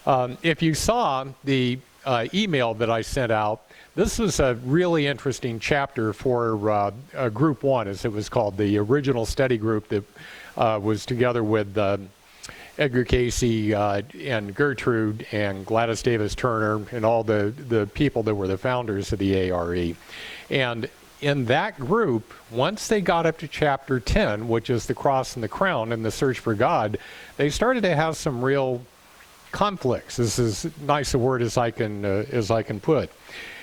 If you saw the email that I sent out, this was a really interesting chapter for Group 1, as it was called, the original study group that was together with Edgar Cayce and Gertrude and Gladys Davis Turner and all the people that were the founders of the ARE. And in that group, once they got up to chapter 10, which is the cross and the crown and the search for God, they started to have some real conflicts. This is as nice a word as I can put.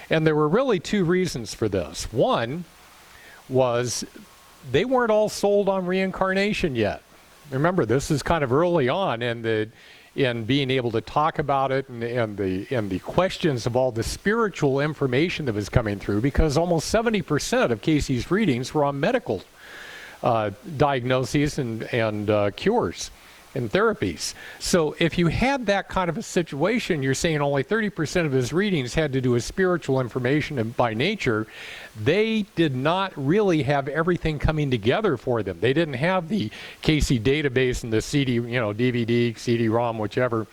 And there were really two reasons for this. One was they weren't all sold on reincarnation yet. Remember, this is kind of early on in being able to talk about it and the questions of all the spiritual information that was coming through, because almost 70% of Cayce's readings were on medical diagnoses and cures and therapies. So if you had that kind of a situation, you're saying only 30% of his readings had to do with spiritual information, and by nature, they did not really have everything coming together for them. They didn't have the Cayce database and the CD, DVD, CD-ROM, whichever,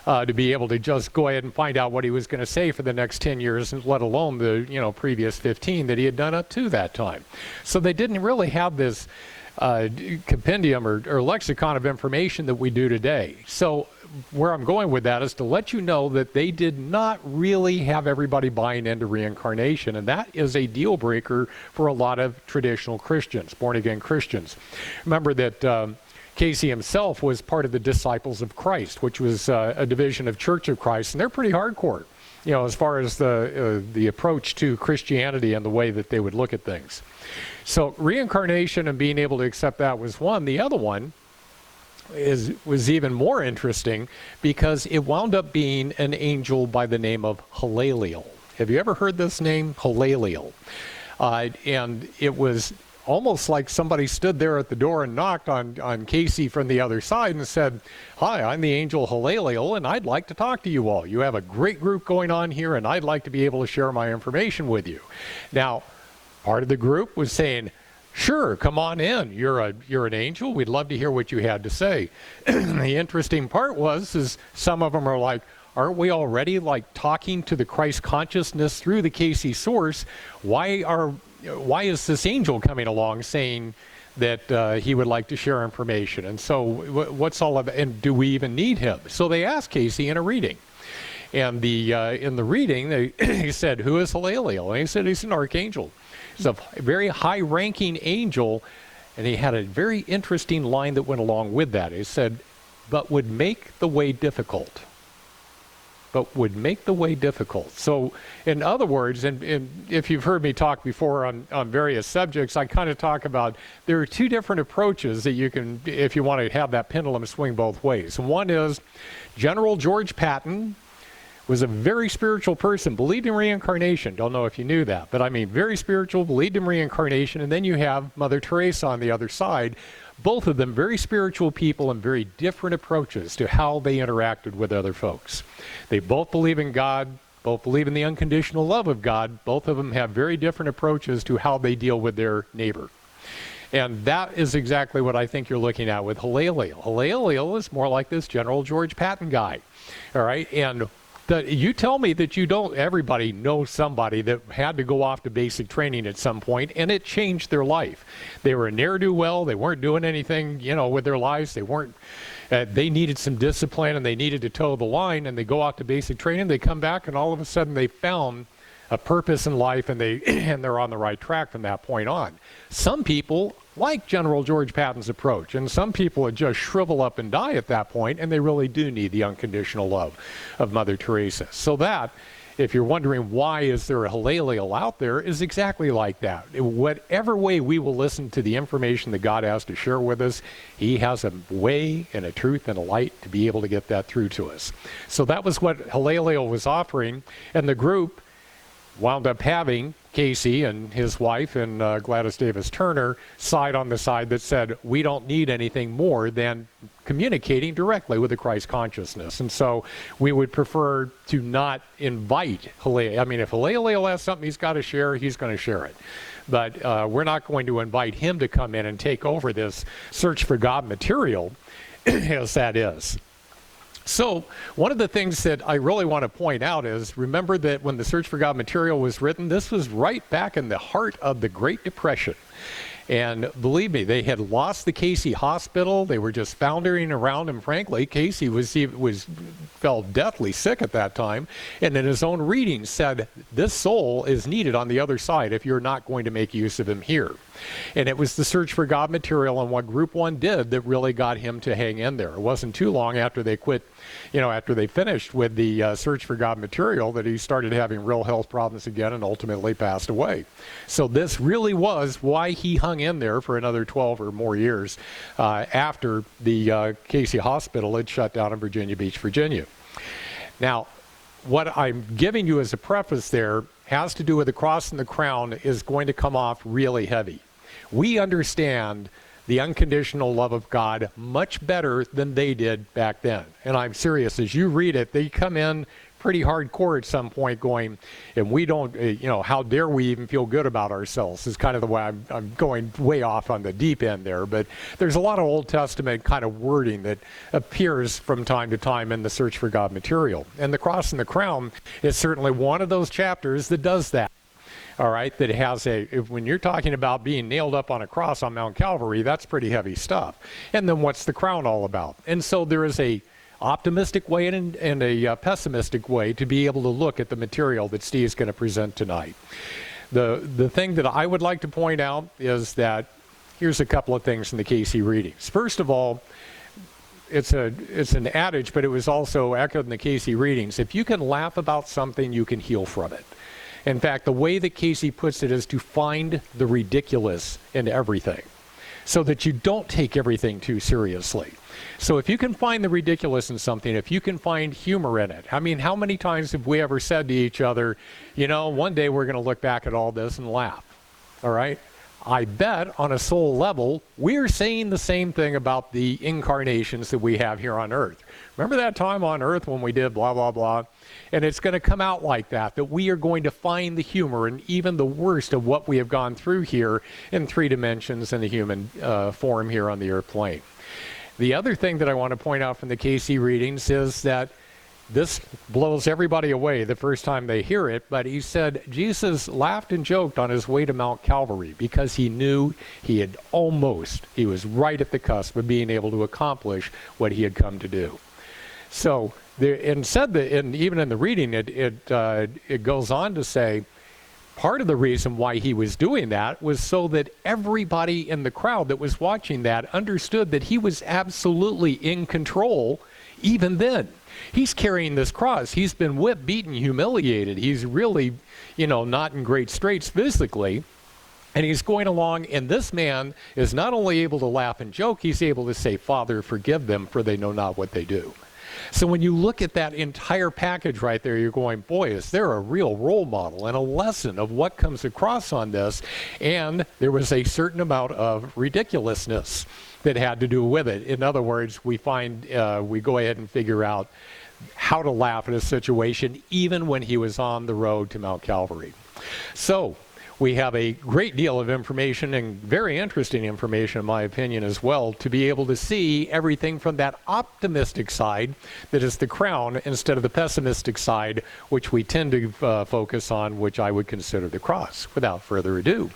to be able to just go ahead and find out what he was going to say for the next 10 years, let alone the previous 15 that he had done up to that time. So they didn't really have this compendium or lexicon of information that we do today. So where I'm going with that is to let you know that they did not really have everybody buying into reincarnation, and that is a deal breaker for a lot of traditional Christians, born-again Christians. Remember that Cayce himself was part of the Disciples of Christ, which was a division of Church of Christ, and they're pretty hardcore, as far as the approach to Christianity and the way that they would look at things. So reincarnation and being able to accept that was one. The other one was even more interesting because it wound up being an angel by the name of Hilaliel. Have you ever heard this name, Hilaliel? And it was almost like somebody stood there at the door and knocked on Cayce from the other side and said, "Hi, I'm the angel Hilaliel, and I'd like to talk to you all. You have a great group going on here, and I'd like to be able to share my information with you." Now, part of the group was saying, "Sure, come on in. You're an angel. We'd love to hear what you had to say." The interesting part is some of them are like, "Aren't we already talking to the Christ consciousness through the Cayce source? Why is this angel coming along saying that he would like to share information? And so what's all of it? And do we even need him?" So they asked Cayce in a reading. And in the reading, he said, "Who is Hilaliel?" And he said, "He's an archangel. He's a very high-ranking angel." And he had a very interesting line that went along with that. He said, "But would make the way difficult." But would make the way difficult. So in other words, and if you've heard me talk before on various subjects, I kind of talk about there are two different approaches that you can, if you want to have that pendulum swing both ways. One is General George Patton was a very spiritual person, believed in reincarnation. Don't know if you knew that, but I mean very spiritual, believed in reincarnation. And then you have Mother Teresa on the other side. Both of them very spiritual people and very different approaches to how they interacted with other folks. They both believe in God, both believe in the unconditional love of God. Both of them have very different approaches to how they deal with their neighbor. And that is exactly what I think you're looking at with Hilaliel. Hilaliel is more like this General George Patton guy. All right, and you tell me that you don't, everybody knows somebody that had to go off to basic training at some point, and it changed their life. They were a ne'er-do-well. They weren't doing anything, with their lives. They needed some discipline, and they needed to toe the line, and they go out to basic training. They come back, and all of a sudden they found a purpose in life, and they're on the right track from that point on. Some people like General George Patton's approach, and some people would just shrivel up and die at that point, and they really do need the unconditional love of Mother Teresa. So that, if you're wondering why is there a Hilaliel out there, is exactly like that. Whatever way we will listen to the information that God has to share with us, he has a way and a truth and a light to be able to get that through to us. So that was what Hilaliel was offering, and the group wound up having Cayce and his wife and Gladys Davis Turner side on the side that said, we don't need anything more than communicating directly with the Christ consciousness. And so we would prefer to not invite Hilaliel. I mean, if Hilaliel has something he's got to share, he's going to share it. But we're not going to invite him to come in and take over this search for God material, as that is. So one of the things that I really want to point out is, remember that when the Search for God material was written, this was right back in the heart of the Great Depression. And believe me, they had lost the Cayce Hospital. They were just foundering around, and frankly, Cayce felt deathly sick at that time, and in his own reading said, this soul is needed on the other side if you're not going to make use of him here. And it was the Search for God material and what Group 1 did that really got him to hang in there. It wasn't too long after they quit, after they finished with the Search for God material, that he started having real health problems again and ultimately passed away. So this really was why he hung in there for another 12 or more years after the Cayce Hospital had shut down in Virginia Beach, Virginia. Now, what I'm giving you as a preface there has to do with the cross and the crown is going to come off really heavy. We understand the unconditional love of God much better than they did back then. And I'm serious, as you read it, they come in pretty hardcore at some point going, and we don't, how dare we even feel good about ourselves is kind of the way I'm going way off on the deep end there. But there's a lot of Old Testament kind of wording that appears from time to time in the Search for God material. And the cross and the crown is certainly one of those chapters that does that. All right, that has when you're talking about being nailed up on a cross on Mount Calvary, that's pretty heavy stuff. And then what's the crown all about? And so there is a optimistic way and a pessimistic way to be able to look at the material that Steve's going to present tonight. The thing that I would like to point out is that here's a couple of things in the Cayce readings. First of all, it's an adage, but it was also echoed in the Cayce readings. If you can laugh about something, you can heal from it. In fact, the way that Cayce puts it is to find the ridiculous in everything, so that you don't take everything too seriously. So if you can find the ridiculous in something, if you can find humor in it, I mean, how many times have we ever said to each other, one day we're going to look back at all this and laugh, all right? I bet on a soul level, we're saying the same thing about the incarnations that we have here on Earth. Remember that time on Earth when we did blah, blah, blah? And it's going to come out like that we are going to find the humor in even the worst of what we have gone through here in 3 dimensions in the human form here on the Earth plane. The other thing that I want to point out from the Cayce readings is that this blows everybody away the first time they hear it, but he said Jesus laughed and joked on his way to Mount Calvary because he knew he was right at the cusp of being able to accomplish what he had come to do. So, and even in the reading, it goes on to say, part of the reason why he was doing that was so that everybody in the crowd that was watching that understood that he was absolutely in control even then. He's carrying this cross. He's been whipped, beaten, humiliated. He's really, not in great straits physically. And he's going along, and this man is not only able to laugh and joke, he's able to say, Father, forgive them, for they know not what they do. So when you look at that entire package right there, you're going, boy, is there a real role model and a lesson of what comes across on this. And there was a certain amount of ridiculousness that had to do with it. In other words, we go ahead and figure out how to laugh at a situation even when he was on the road to Mount Calvary. So we have a great deal of information, and very interesting information in my opinion as well, to be able to see everything from that optimistic side that is the crown instead of the pessimistic side, which we tend to focus on, which I would consider the cross. Without further ado,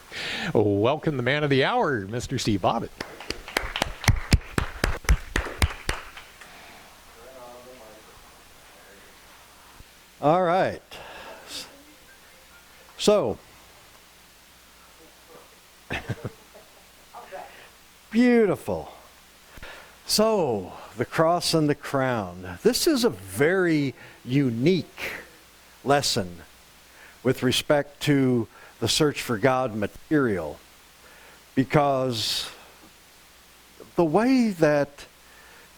welcome the man of the hour, Mr. Steve Bobbitt. All right. So, beautiful. So, the cross and the crown. This is a very unique lesson with respect to the Search for God material, because the way that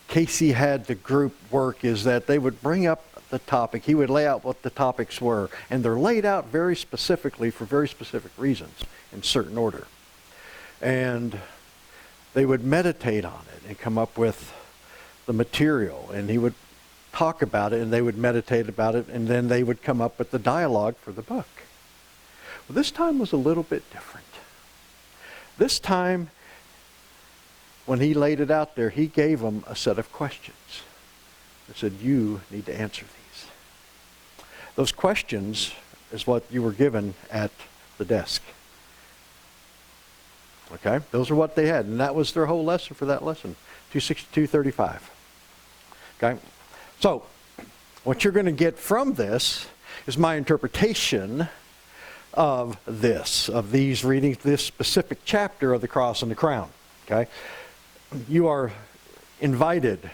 Cayce had the group work is that they would bring up the topic, he would lay out what the topics were, and they're laid out very specifically for very specific reasons in certain order. And they would meditate on it and come up with the material, and he would talk about it and they would meditate about it, and then they would come up with the dialogue for the book. Well, this time was a little bit different. This time, when he laid it out there, he gave them a set of questions. I said, you need to answer these. Those questions is what you were given at the desk. Okay? Those are what they had. And that was their whole lesson for that lesson. 262:35. Okay? So, what you're going to get from this is my interpretation of these readings, this specific chapter of the Cross and the Crown. Okay? You are invited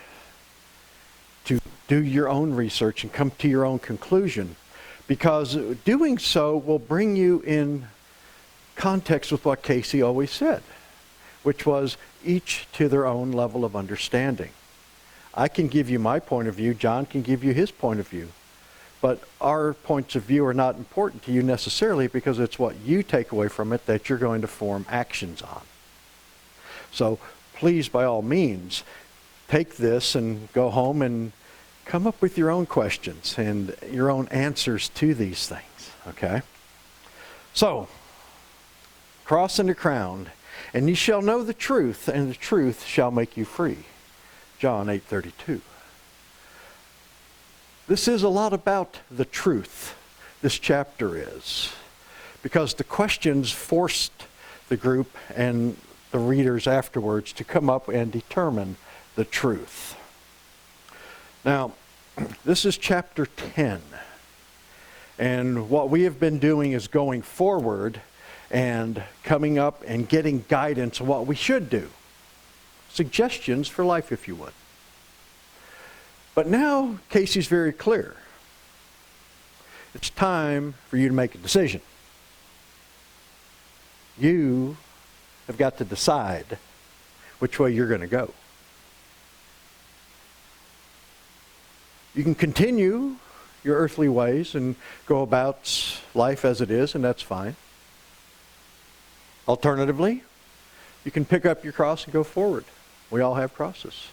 to do your own research and come to your own conclusion, because doing so will bring you in context with what Cayce always said, which was each to their own level of understanding. I can give you my point of view, John can give you his point of view, but our points of view are not important to you necessarily, because it's what you take away from it that you're going to form actions on. So please, by all means, take this and go home and come up with your own questions and your own answers to these things, okay? So, cross and the crown, and ye shall know the truth, and the truth shall make you free. John 8:32. This is a lot about the truth, this chapter is, because the questions forced the group and the readers afterwards to come up and determine the truth. Now, this is chapter 10, and what we have been doing is going forward and coming up and getting guidance on what we should do. Suggestions for life, if you would. But now, Cayce's very clear. It's time for you to make a decision. You have got to decide which way you're going to go. You can continue your earthly ways and go about life as it is, and that's fine. Alternatively, you can pick up your cross and go forward. We all have crosses.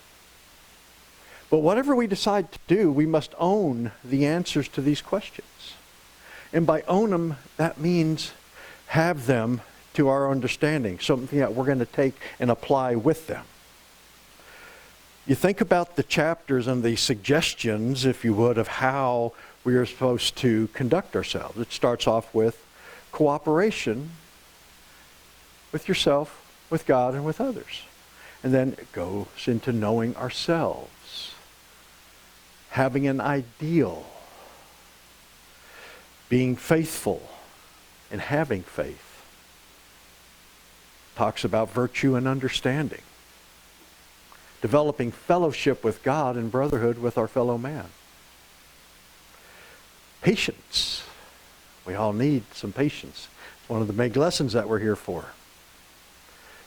But whatever we decide to do, we must own the answers to these questions. And by own them, that means have them to our understanding, something that we're going to take and apply with them. You think about the chapters and the suggestions, if you would, of how we are supposed to conduct ourselves. It starts off with cooperation with yourself, with God, and with others. And then it goes into knowing ourselves, having an ideal, being faithful, and having faith. Talks about virtue and understanding. Developing fellowship with God and brotherhood with our fellow man. Patience. We all need some patience. It's one of the big lessons that we're here for.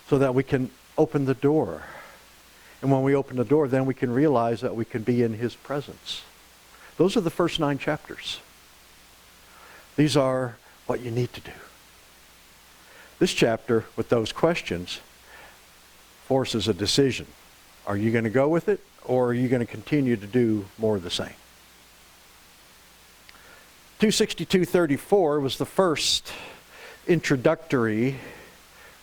So that we can open the door. And when we open the door, then we can realize that we can be in His presence. Those are the first 9 chapters. These are what you need to do. This chapter, with those questions, forces a decision. Are you going to go with it, or are you going to continue to do more of the same? 262:34 was the first introductory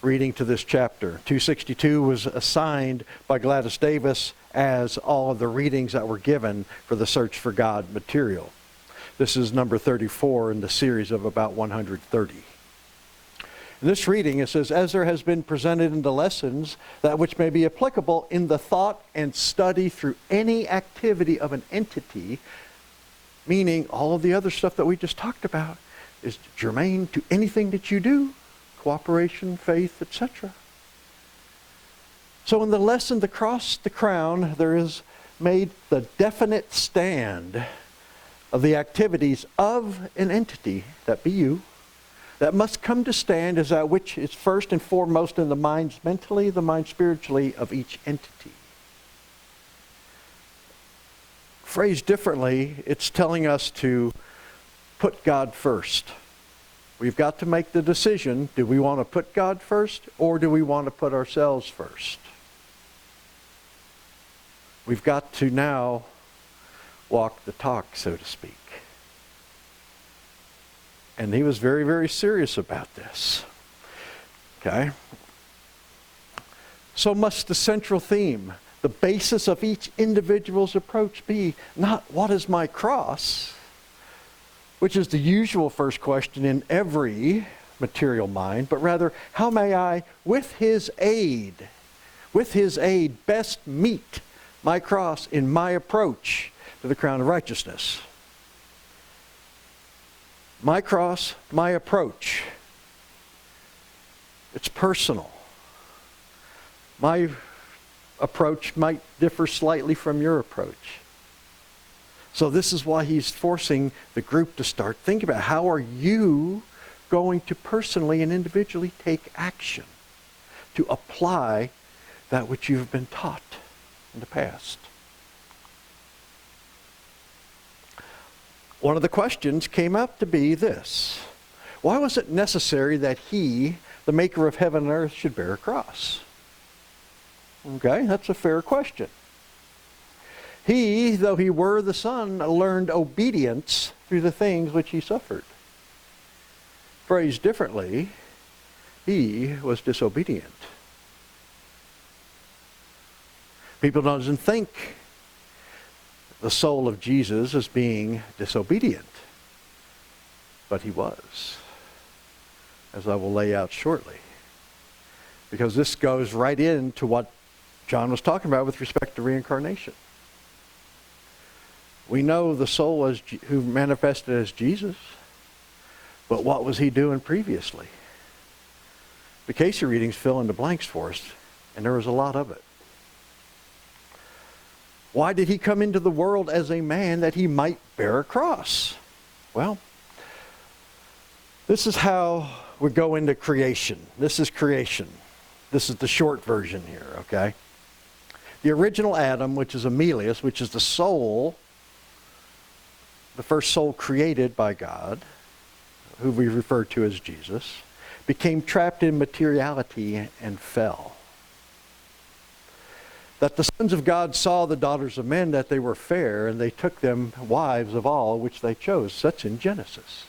reading to this chapter. 262 was assigned by Gladys Davis as all of the readings that were given for the Search for God material. This is number 34 in the series of about 130. In this reading, it says, as there has been presented in the lessons that which may be applicable in the thought and study through any activity of an entity, meaning all of the other stuff that we just talked about is germane to anything that you do, cooperation, faith, etc. So in the lesson, the cross, the crown, there is made the definite stand of the activities of an entity, that be you, that must come to stand as that which is first and foremost in the minds mentally, the mind spiritually of each entity. Phrased differently, it's telling us to put God first. We've got to make the decision, do we want to put God first, or do we want to put ourselves first? We've got to now walk the talk, so to speak. And he was very, very serious about this. Okay? So must the central theme, the basis of each individual's approach be not what is my cross, which is the usual first question in every material mind, but rather, how may I, with his aid, best meet my cross in my approach to the crown of righteousness? My cross, my approach. It's personal. My approach might differ slightly from your approach. So this is why he's forcing the group to start thinking about how are you going to personally and individually take action to apply that which you've been taught in the past. One of the questions came up to be this: why was it necessary that he, the maker of heaven and earth, should bear a cross? Okay, that's a fair question. He, though he were the Son, learned obedience through the things which he suffered. Phrased differently, he was disobedient. People don't think the soul of Jesus as being disobedient, but he was, as I will lay out shortly. Because this goes right into what John was talking about with respect to reincarnation. We know the soul as who manifested as Jesus, but what was he doing previously? The Cayce readings fill in the blanks for us, and there was a lot of it. Why did he come into the world as a man that he might bear a cross? Well, this is how we go into creation. This is creation. This is the short version here, okay? The original Adam, which is Emilius, which is the soul, the first soul created by God, who we refer to as Jesus, became trapped in materiality and fell. That the sons of God saw the daughters of men, that they were fair, and they took them wives of all which they chose. That's in Genesis.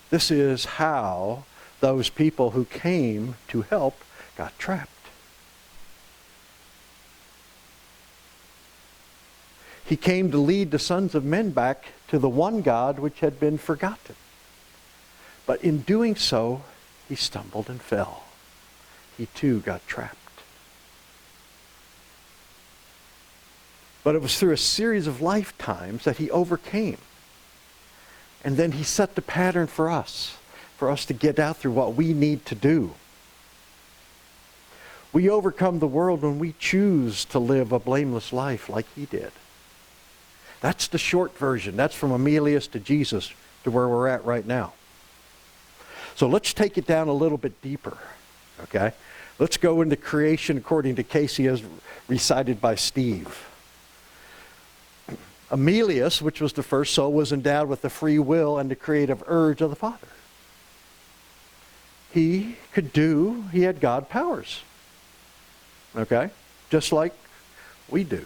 This is how those people who came to help got trapped. He came to lead the sons of men back to the one God which had been forgotten. But in doing so, he stumbled and fell. He too got trapped. But it was through a series of lifetimes that he overcame. And then he set the pattern for us to get out through what we need to do. We overcome the world when we choose to live a blameless life like he did. That's the short version. That's from Emilius to Jesus to where we're at right now. So let's take it down a little bit deeper, okay? Let's go into creation according to Cayce as recited by Steve. Emilius, which was the first soul, was endowed with the free will and the creative urge of the Father. He had God powers, okay? Just like we do.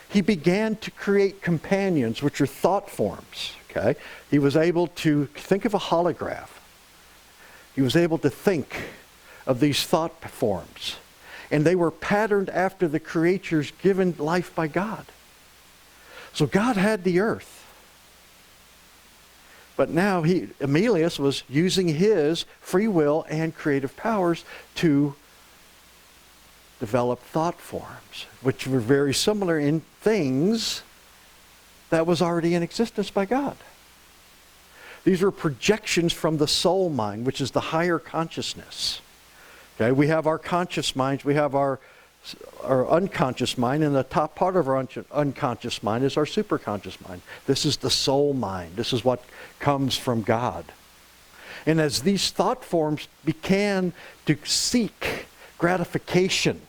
He began to create companions, which are thought forms, okay? He was able to think of a holograph. He was able to think of these thought forms. And they were patterned after the creatures given life by God. So God had the earth. But now Emilius was using his free will and creative powers to develop thought forms, which were very similar in things that was already in existence by God. These were projections from the soul mind, which is the higher consciousness. Okay, we have our conscious minds, we have our unconscious mind, and the top part of our unconscious mind is our superconscious mind. This is the soul mind. This is what comes from God. And as these thought forms began to seek gratification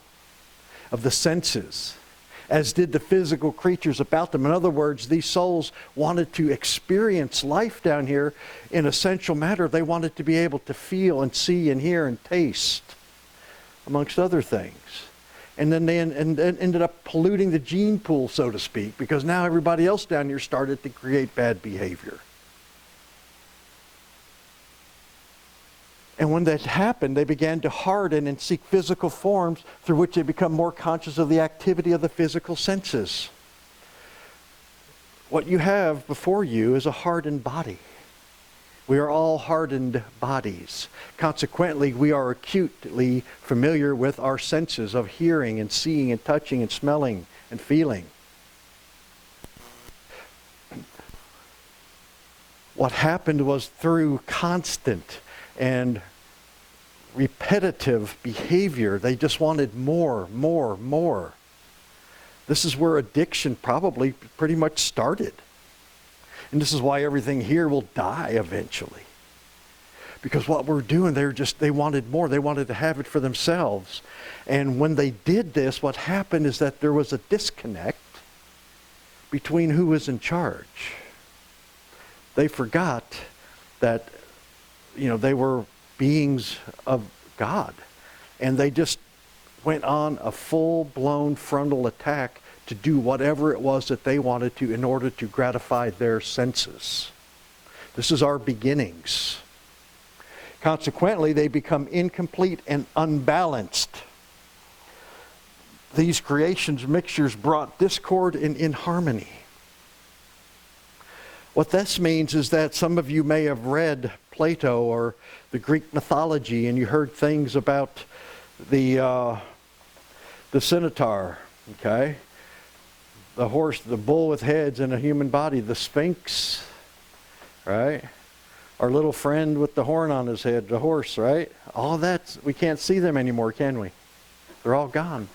of the senses, as did the physical creatures about them. In other words, these souls wanted to experience life down here in essential matter. They wanted to be able to feel and see and hear and taste, amongst other things. And then they ended up polluting the gene pool, so to speak, because now everybody else down here started to create bad behavior. And when that happened, they began to harden and seek physical forms through which they become more conscious of the activity of the physical senses. What you have before you is a hardened body. We are all hardened bodies. Consequently, we are acutely familiar with our senses of hearing and seeing and touching and smelling and feeling. What happened was through constant and repetitive behavior, they just wanted more, more, more. This is where addiction probably pretty much started. And this is why everything here will die eventually. Because what we're doing, they wanted more. They wanted to have it for themselves. And when they did this, what happened is that there was a disconnect between who was in charge. They forgot that, they were beings of God. And they just went on a full-blown frontal attack to do whatever it was that they wanted to in order to gratify their senses. This is our beginnings. Consequently, they become incomplete and unbalanced. These creations, mixtures brought discord and inharmony. What this means is that some of you may have read Plato or the Greek mythology, and you heard things about the centaur, okay? The horse, the bull with heads and a human body, the Sphinx, right? Our little friend with the horn on his head, the horse, right? All that, we can't see them anymore, can we? They're all gone.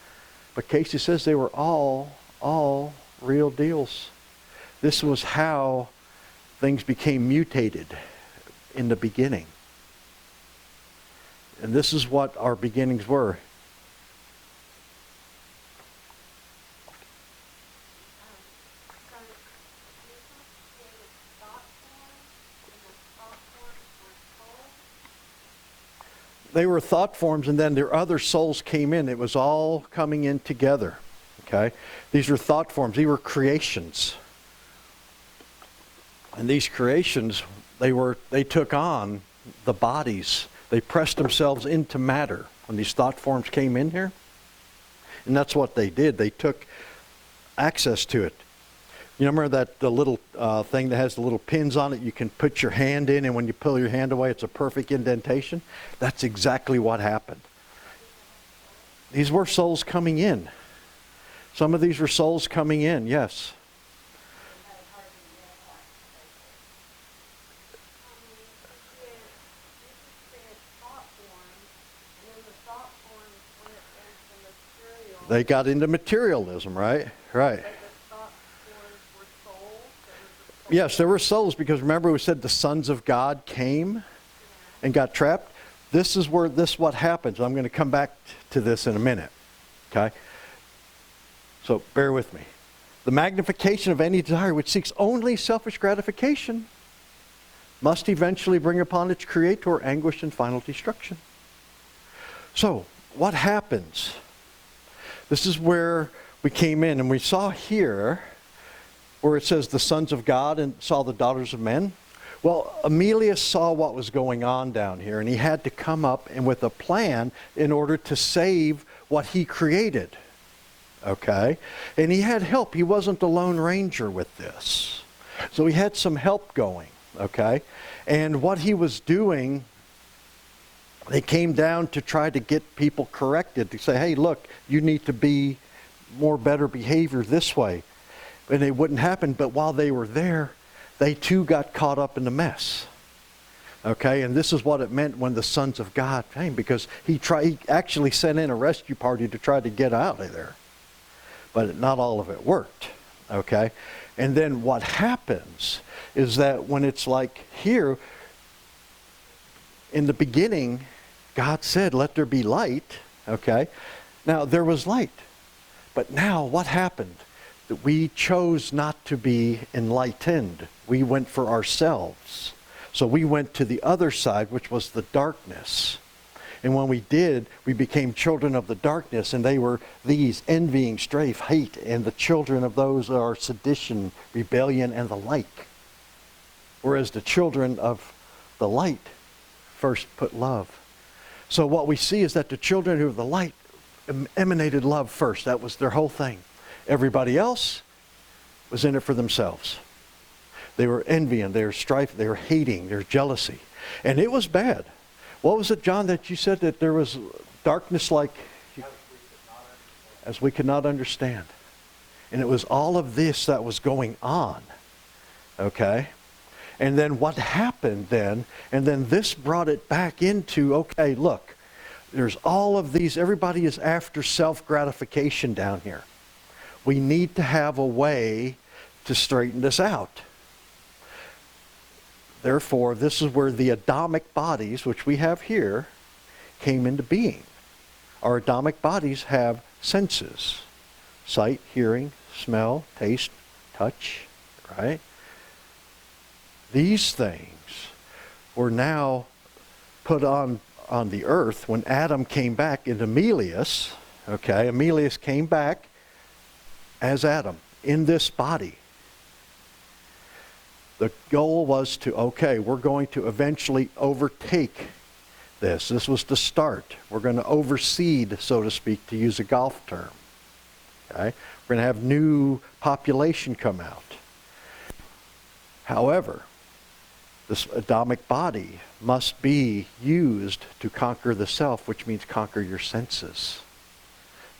But Cayce says they were all real deals. This was how things became mutated in the beginning. And this is what our beginnings were. They were thought forms, and then their other souls came in. It was all coming in together. Okay? These were thought forms. These were creations. And these creations, they took on the bodies. They pressed themselves into matter when these thought forms came in here. And that's what they did. They took access to it. You remember that the little thing that has the little pins on it you can put your hand in, and when you pull your hand away it's a perfect indentation? That's exactly what happened. These were souls coming in. Some of these were souls coming in, yes. They got into materialism, right? Right. Yes, there were souls, because remember we said the sons of God came and got trapped. This is what happens. I'm going to come back to this in a minute. Okay? So bear with me. The magnification of any desire which seeks only selfish gratification must eventually bring upon its creator anguish and final destruction. So, what happens? This is where we came in, and we saw here where it says the sons of God and saw the daughters of men. Well, Emilius saw what was going on down here, and he had to come up and with a plan in order to save what he created. Okay? And he had help. He wasn't the Lone Ranger with this. So he had some help going. Okay? And what he was doing, they came down to try to get people corrected, to say, hey, look, you need to be more better behavior this way. And it wouldn't happen, but while they were there, they too got caught up in the mess. Okay, and this is what it meant when the sons of God came, because he actually sent in a rescue party to try to get out of there. But not all of it worked. Okay, and then what happens is that when it's like here, in the beginning, God said, let there be light. Okay, now there was light. But now what happened? That we chose not to be enlightened. We went for ourselves. So we went to the other side, which was the darkness. And when we did, we became children of the darkness, and they were these: envying, strife, hate, and the children of those are sedition, rebellion, and the like. Whereas the children of the light first put love. So what we see is that the children who are the light emanated love first. That was their whole thing. Everybody else was in it for themselves. They were envying, they were strife, they were hating, there's jealousy. And it was bad. What was it, John, that you said that there was darkness like as we could not understand. And it was all of this that was going on. Okay? And then what happened then, and then this brought it back into, okay, look, there's all of these, everybody is after self-gratification down here. We need to have a way to straighten this out. Therefore, this is where the Adamic bodies, which we have here, came into being. Our Adamic bodies have senses. Sight, hearing, smell, taste, touch, right? These things were now put on the earth when Adam came back in Emilius. Okay, Emilius came back as Adam in this body. The goal was to, okay, we're going to eventually overtake this. This was the start. We're going to overseed, so to speak, to use a golf term. Okay? We're going to have new population come out. However, this Adamic body must be used to conquer the self, which means conquer your senses.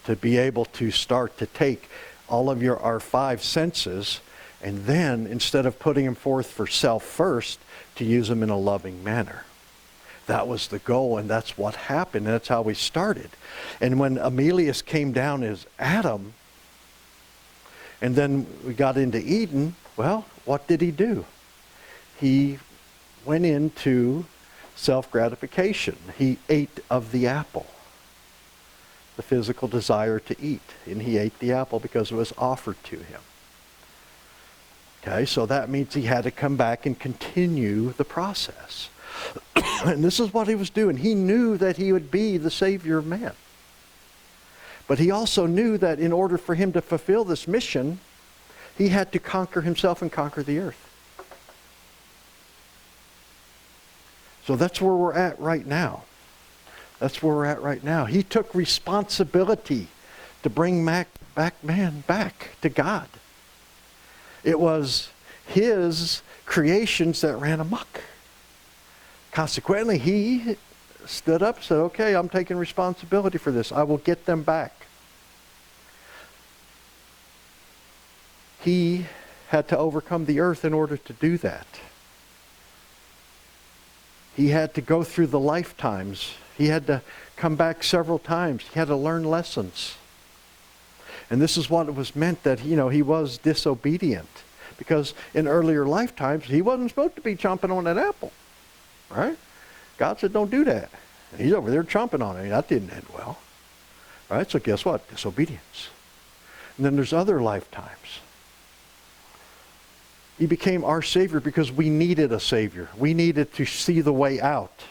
To be able to start to take all of our five senses, and then, instead of putting them forth for self first, to use them in a loving manner. That was the goal, and that's what happened, and that's how we started. And when Emilius came down as Adam, and then we got into Eden, well, what did he do? He went into self-gratification. He ate of the apple, the physical desire to eat. And he ate the apple because it was offered to him. Okay, so that means he had to come back and continue the process. And this is what he was doing. He knew that he would be the Savior of man. But he also knew that in order for him to fulfill this mission, he had to conquer himself and conquer the earth. So that's where we're at right now. That's where we're at right now. He took responsibility to bring man back to God. It was his creations that ran amok. Consequently, he stood up and said, okay, I'm taking responsibility for this. I will get them back. He had to overcome the earth in order to do that. He had to go through the lifetimes. He had to come back several times. He had to learn lessons. And this is what it was meant that, he was disobedient. Because in earlier lifetimes, he wasn't supposed to be chomping on that apple. Right? God said, don't do that. And he's over there chomping on it. That didn't end well. Right? So guess what? Disobedience. And then there's other lifetimes. He became our Savior because we needed a Savior. We needed to see the way out.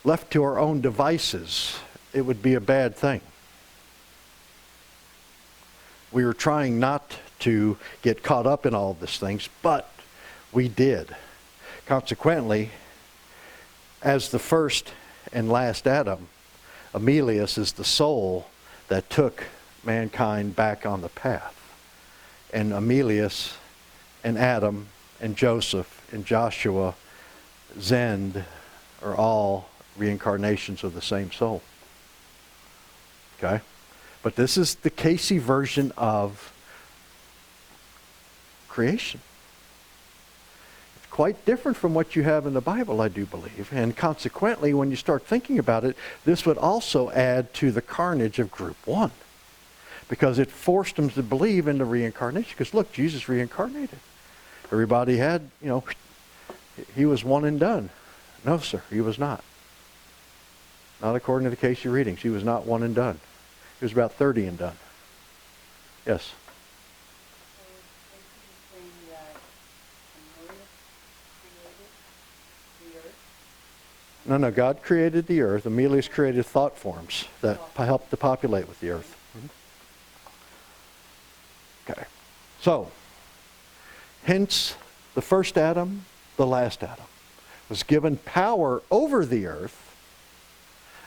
Left to our own devices, it would be a bad thing. We were trying not to get caught up in all of these things, but we did. Consequently, as the first and last Adam, Emilius is the soul that took mankind back on the path. And Emilius and Adam and Joseph and Joshua, Zend, are all reincarnations of the same soul. Okay? But this is the Cayce version of creation. It's quite different from what you have in the Bible, I do believe. And consequently, when you start thinking about it, this would also add to the carnage of group one. Because it forced them to believe in the reincarnation. Because look, Jesus reincarnated. Everybody had, he was one and done. No, sir, he was not. Not according to the Cayce readings. He was not one and done. He was about 30 and done. Yes? No, God created the earth. Emilius created thought forms that helped to populate with the earth. Okay. So, hence the first Adam, the last Adam. was given power over the earth,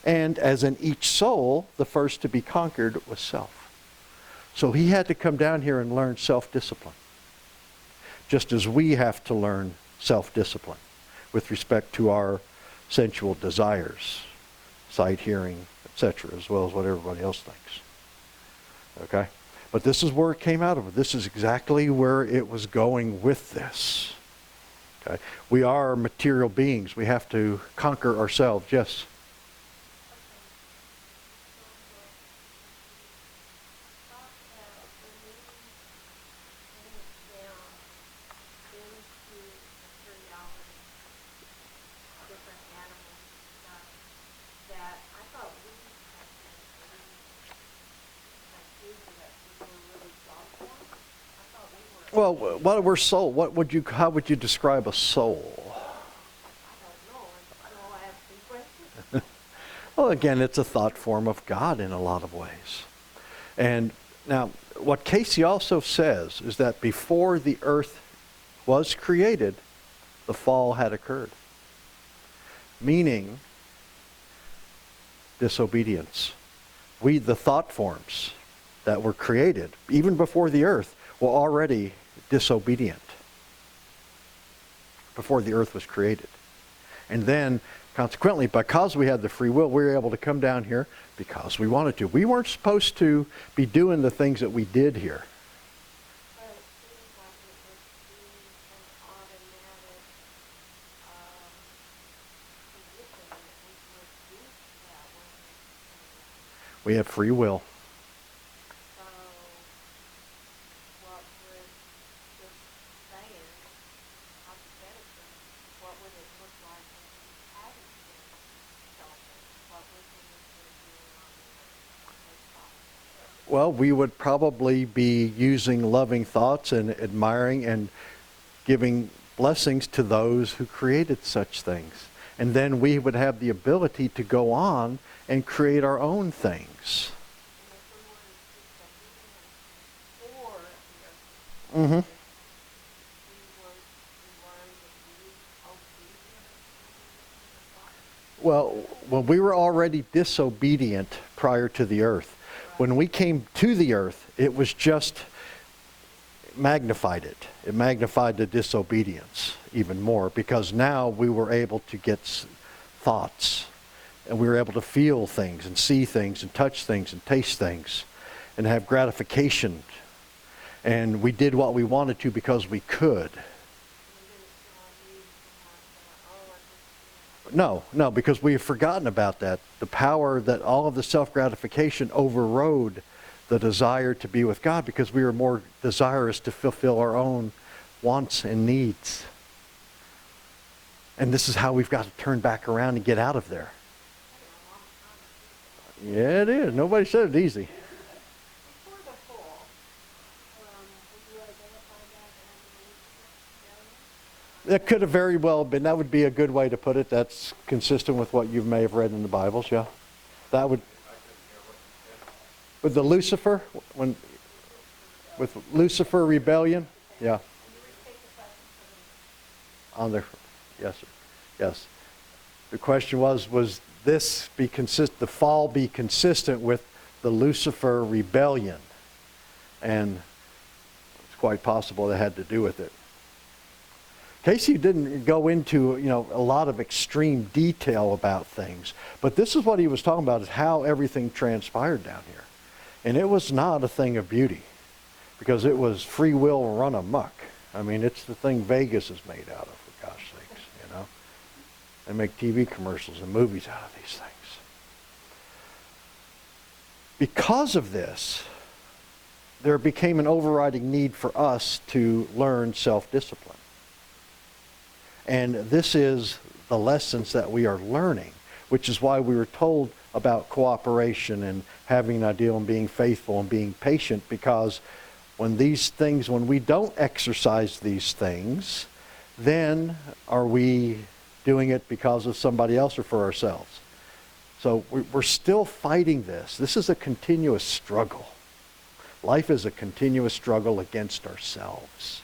and as in each soul, the first to be conquered was self. So he had to come down here and learn self-discipline, just as we have to learn self-discipline with respect to our sensual desires, sight, hearing, etc., as well as what everybody else thinks. Okay? But this is where it came out of. This is exactly where it was going with this. Okay? We are material beings. We have to conquer ourselves. Yes? Well, what we're soul? How would you describe a soul? Well, again, it's a thought form of God in a lot of ways. And now, what Cayce also says is that before the earth was created, the fall had occurred. Meaning, disobedience. The thought forms that were created, even before the earth, were already disobedient before the earth was created. And then, consequently, because we had the free will, we were able to come down here because we wanted to. We weren't supposed to be doing the things that we did here. We have free will. Well, we would probably be using loving thoughts and admiring and giving blessings to those who created such things. And then we would have the ability to go on and create our own things. Mm-hmm. Well, we were already disobedient prior to the earth. When we came to the earth, it was just magnified it. It magnified the disobedience even more because now we were able to get thoughts and we were able to feel things and see things and touch things and taste things and have gratification. And we did what we wanted to because we could. No, because we have forgotten about that. The power that all of the self-gratification overrode the desire to be with God because we were more desirous to fulfill our own wants and needs. And this is how we've got to turn back around and get out of there. Yeah, it is. Nobody said it easy. That could have very well been. That would be a good way to put it. That's consistent with what you may have read in the Bibles, yeah? That would... With the Lucifer? With Lucifer rebellion? Yeah. On the... Yes, sir. Yes. The question was this be consistent, the fall be consistent with the Lucifer rebellion? And it's quite possible it had to do with it. Cayce didn't go into, a lot of extreme detail about things, but this is what he was talking about, is how everything transpired down here. And it was not a thing of beauty, because it was free will run amok. I mean, it's the thing Vegas is made out of, for gosh sakes, They make TV commercials and movies out of these things. Because of this, there became an overriding need for us to learn self-discipline. And this is the lessons that we are learning, which is why we were told about cooperation and having an ideal and being faithful and being patient, because when we don't exercise these things, then are we doing it because of somebody else or for ourselves? So we're still fighting this. This is a continuous struggle. Life is a continuous struggle against ourselves.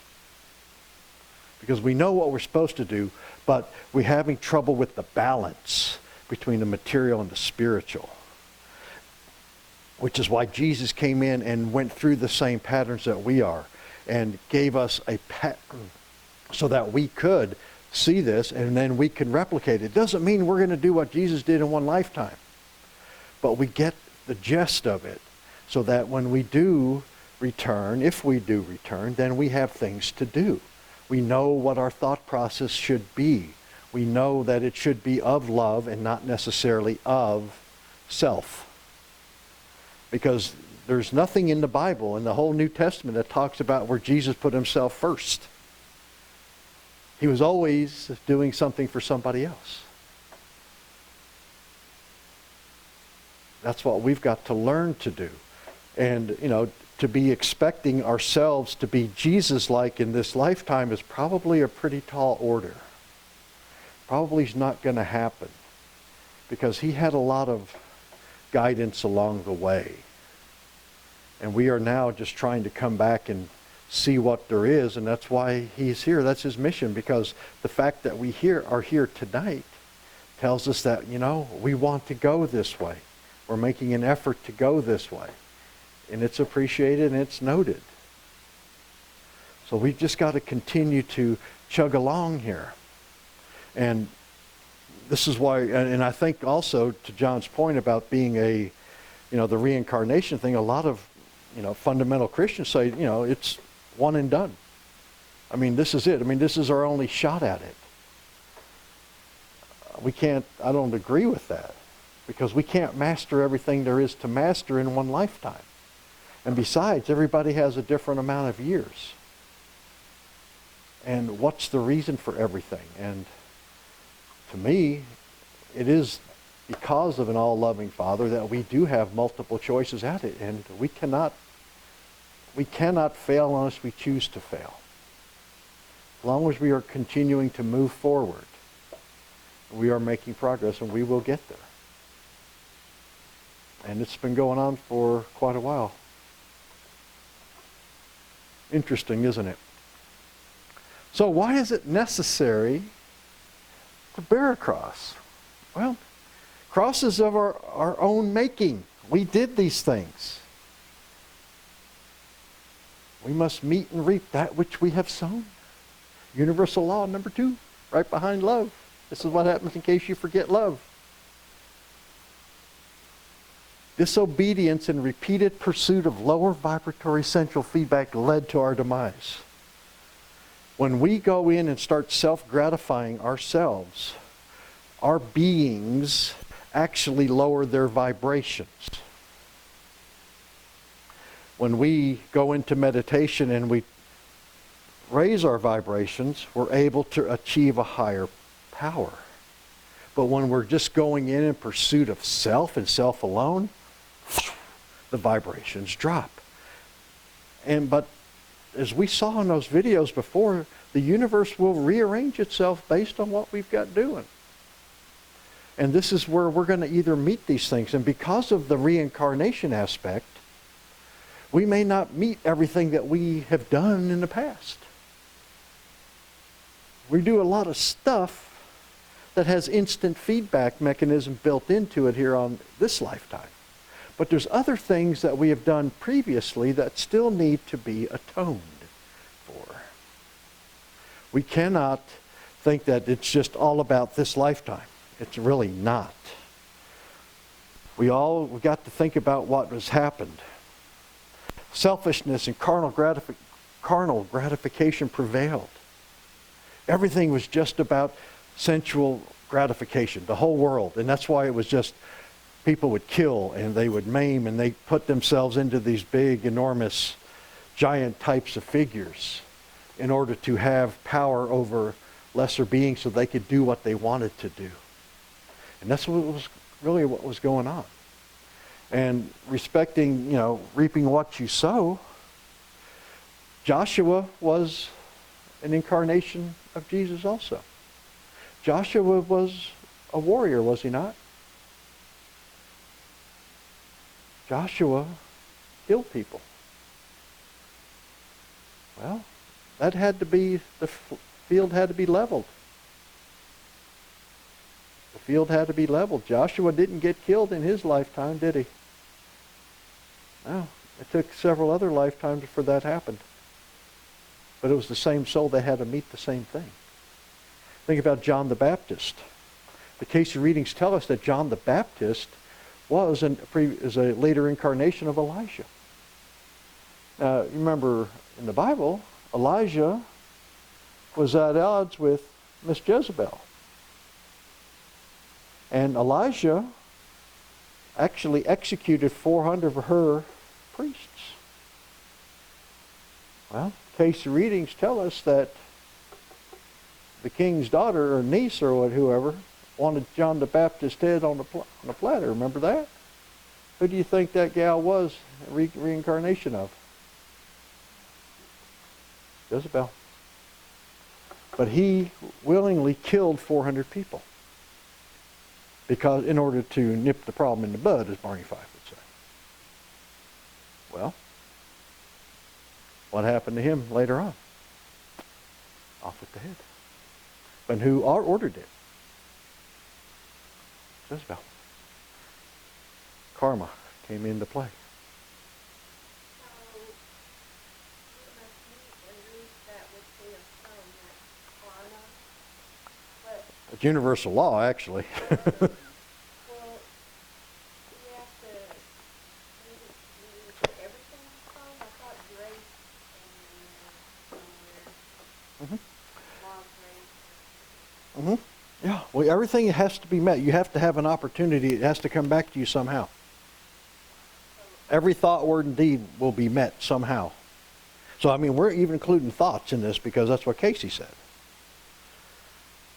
because we know what we're supposed to do, but we're having trouble with the balance between the material and the spiritual. Which is why Jesus came in and went through the same patterns that we are and gave us a pattern so that we could see this and then we can replicate it. It doesn't mean we're going to do what Jesus did in one lifetime, but we get the gist of it so that when we do return, if we do return, then we have things to do. We know what our thought process should be. We know that it should be of love and not necessarily of self. Because there's nothing in the Bible, in the whole New Testament, that talks about where Jesus put himself first. He was always doing something for somebody else. That's what we've got to learn to do. And, to be expecting ourselves to be Jesus-like in this lifetime is probably a pretty tall order. Probably is not going to happen. Because he had a lot of guidance along the way. And we are now just trying to come back and see what there is, and that's why he's here. That's his mission, because the fact that we are here tonight tells us that, we want to go this way. We're making an effort to go this way. And it's appreciated and it's noted. So we've just got to continue to chug along here. And this is why, and I think also to John's point about being the reincarnation thing, a lot of, fundamental Christians say, it's one and done. This is it. This is our only shot at it. I don't agree with that, because we can't master everything there is to master in one lifetime. And besides, everybody has a different amount of years. And what's the reason for everything? And to me, it is because of an all-loving Father that we do have multiple choices at it. And we cannot fail unless we choose to fail. As long as we are continuing to move forward, we are making progress, and we will get there. And it's been going on for quite a while. Interesting, isn't it? So why is it necessary to bear a cross? Well, crosses of our own making. We did these things. We must meet and reap that which we have sown. Universal law number 2, right behind love. This is what happens in case you forget love. Disobedience and repeated pursuit of lower vibratory central feedback led to our demise. When we go in and start self-gratifying ourselves, our beings actually lower their vibrations. When we go into meditation and we raise our vibrations, we're able to achieve a higher power. But when we're just going in pursuit of self and self alone, the vibrations drop. But as we saw in those videos before, the universe will rearrange itself based on what we've got doing. And this is where we're going to either meet these things. And because of the reincarnation aspect, we may not meet everything that we have done in the past. We do a lot of stuff that has instant feedback mechanism built into it here on this lifetime. But there's other things that we have done previously that still need to be atoned for. We cannot think that it's just all about this lifetime. It's really not. We got to think about what has happened. Selfishness and carnal gratification prevailed. Everything was just about sensual gratification, the whole world. And that's why it was just people would kill and they would maim and they put themselves into these big, enormous, giant types of figures in order to have power over lesser beings so they could do what they wanted to do. And that's what was going on. And respecting, reaping what you sow, Joshua was an incarnation of Jesus also. Joshua was a warrior, was he not? Joshua killed people. Well, that had to be the field had to be leveled. The field had to be leveled. Joshua didn't get killed in his lifetime, did he? No. It took several other lifetimes before that happened. But it was the same soul that had to meet the same thing. Think about John the Baptist. The Cayce readings tell us that John the Baptist was a later incarnation of Elijah. Now, you remember in the Bible, Elijah was at odds with Miss Jezebel. And Elijah actually executed 400 of her priests. Well, Cayce readings tell us that the king's daughter or niece or whoever wanted John the Baptist's head on a platter. Remember that? Who do you think that gal was a reincarnation of? Jezebel. But he willingly killed 400 people because in order to nip the problem in the bud, as Barney Fife would say. Well, what happened to him later on? Off with the head. But who ordered it? Jezebel. Karma came into play. It's universal law, actually. Mm-hmm. Yeah, well, everything has to be met. You have to have an opportunity. It has to come back to you somehow. Every thought, word, and deed will be met somehow. So, I mean, we're even including thoughts in this because that's what Cayce said.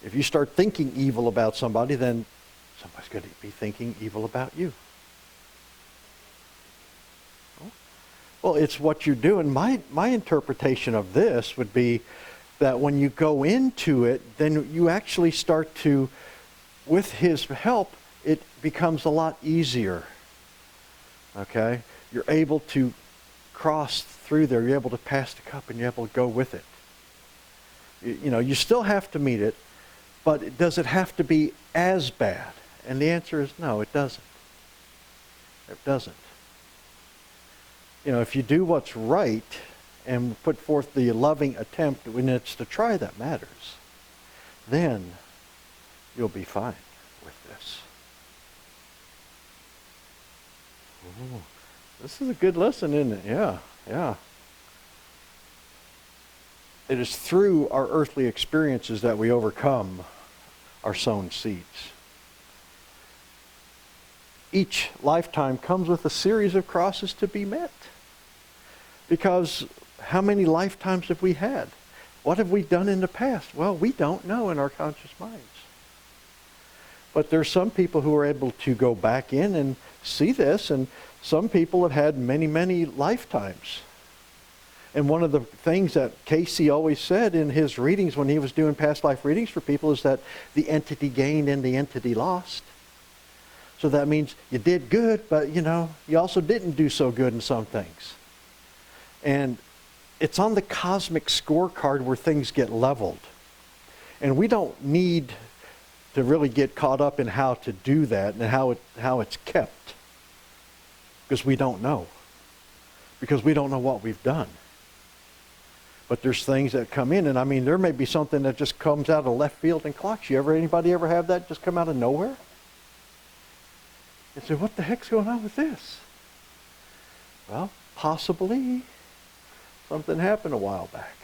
If you start thinking evil about somebody, then somebody's going to be thinking evil about you. Well, it's what you're doing. My interpretation of this would be that when you go into it, then you actually start to, with his help, it becomes a lot easier. Okay? You're able to cross through there. You're able to pass the cup and you're able to go with it. You know, you still have to meet it, but does it have to be as bad? And the answer is no, it doesn't. It doesn't. You know, if you do what's right and put forth the loving attempt when it's to try that matters, then you'll be fine with this. Ooh, this is a good lesson, isn't it? Yeah, yeah. It is through our earthly experiences that we overcome our sown seeds. Each lifetime comes with a series of crosses to be met. Because how many lifetimes have we had? What have we done in the past? Well, we don't know in our conscious minds. But there's some people who are able to go back in and see this, and some people have had many, many lifetimes. And one of the things that Cayce always said in his readings when he was doing past life readings for people is that the entity gained and the entity lost. So that means you did good, but you know, you also didn't do so good in some things. And it's on the cosmic scorecard where things get leveled. And we don't need to really get caught up in how to do that and how it's kept. Because we don't know. Because we don't know what we've done. But there's things that come in, and I mean, there may be something that just comes out of left field and clocks you. Anybody ever have that just come out of nowhere? And say, what the heck's going on with this? Well, possibly something happened a while back.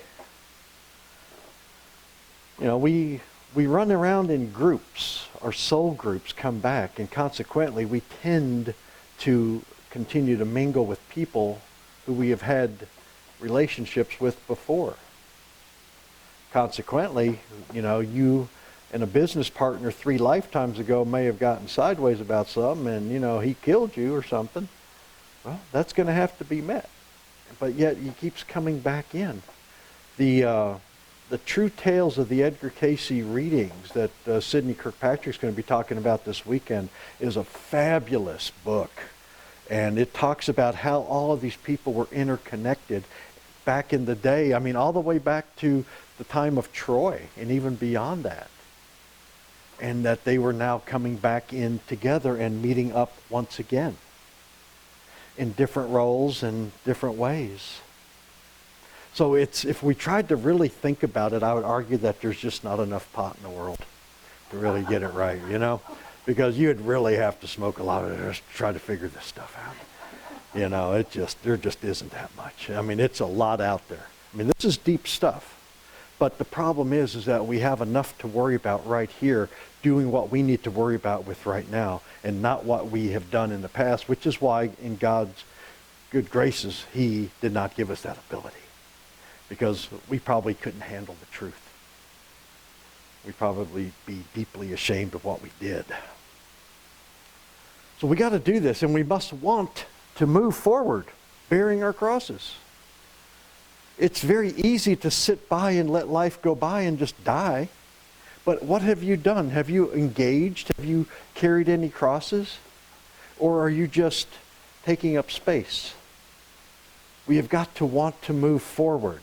You know, we run around in groups. Our soul groups come back, and consequently we tend to continue to mingle with people who we have had relationships with before. Consequently, you know, you and a business partner 3 lifetimes ago may have gotten sideways about something, and, you know, he killed you or something. Well, that's going to have to be met. But yet he keeps coming back in. The True Tales of the Edgar Cayce readings that Sidney Kirkpatrick's going to be talking about this weekend is a fabulous book. And it talks about how all of these people were interconnected back in the day, I mean, all the way back to the time of Troy and even beyond that. And that they were now coming back in together and meeting up once again in different roles and different ways. So if we tried to really think about it, I would argue that there's just not enough pot in the world to really get it right, you know? Because you'd really have to smoke a lot of it to try to figure this stuff out. You know, there just isn't that much. I mean, it's a lot out there. I mean, this is deep stuff. But the problem is that we have enough to worry about right here, doing what we need to worry about with right now, and not what we have done in the past, which is why in God's good graces, he did not give us that ability. Because we probably couldn't handle the truth. We'd probably be deeply ashamed of what we did. So we got to do this, and we must want to move forward, bearing our crosses. It's very easy to sit by and let life go by and just die. But what have you done? Have you engaged? Have you carried any crosses? Or are you just taking up space? We have got to want to move forward.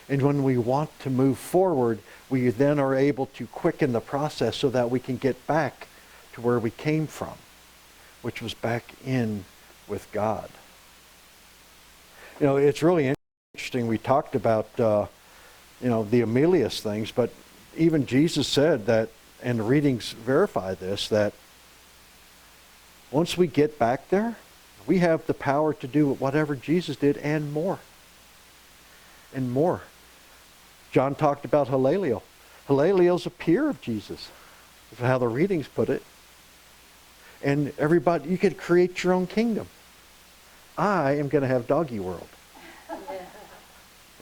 And when we want to move forward, we then are able to quicken the process so that we can get back to where we came from, which was back in with God. You know, it's really interesting. We talked about, the Emilius things, but even Jesus said that, and the readings verify this, that once we get back there, we have the power to do whatever Jesus did and more. And more. John talked about Hilaliel. Hilaliel's a peer of Jesus, is how the readings put it. And everybody, you could create your own kingdom. I am going to have doggy world.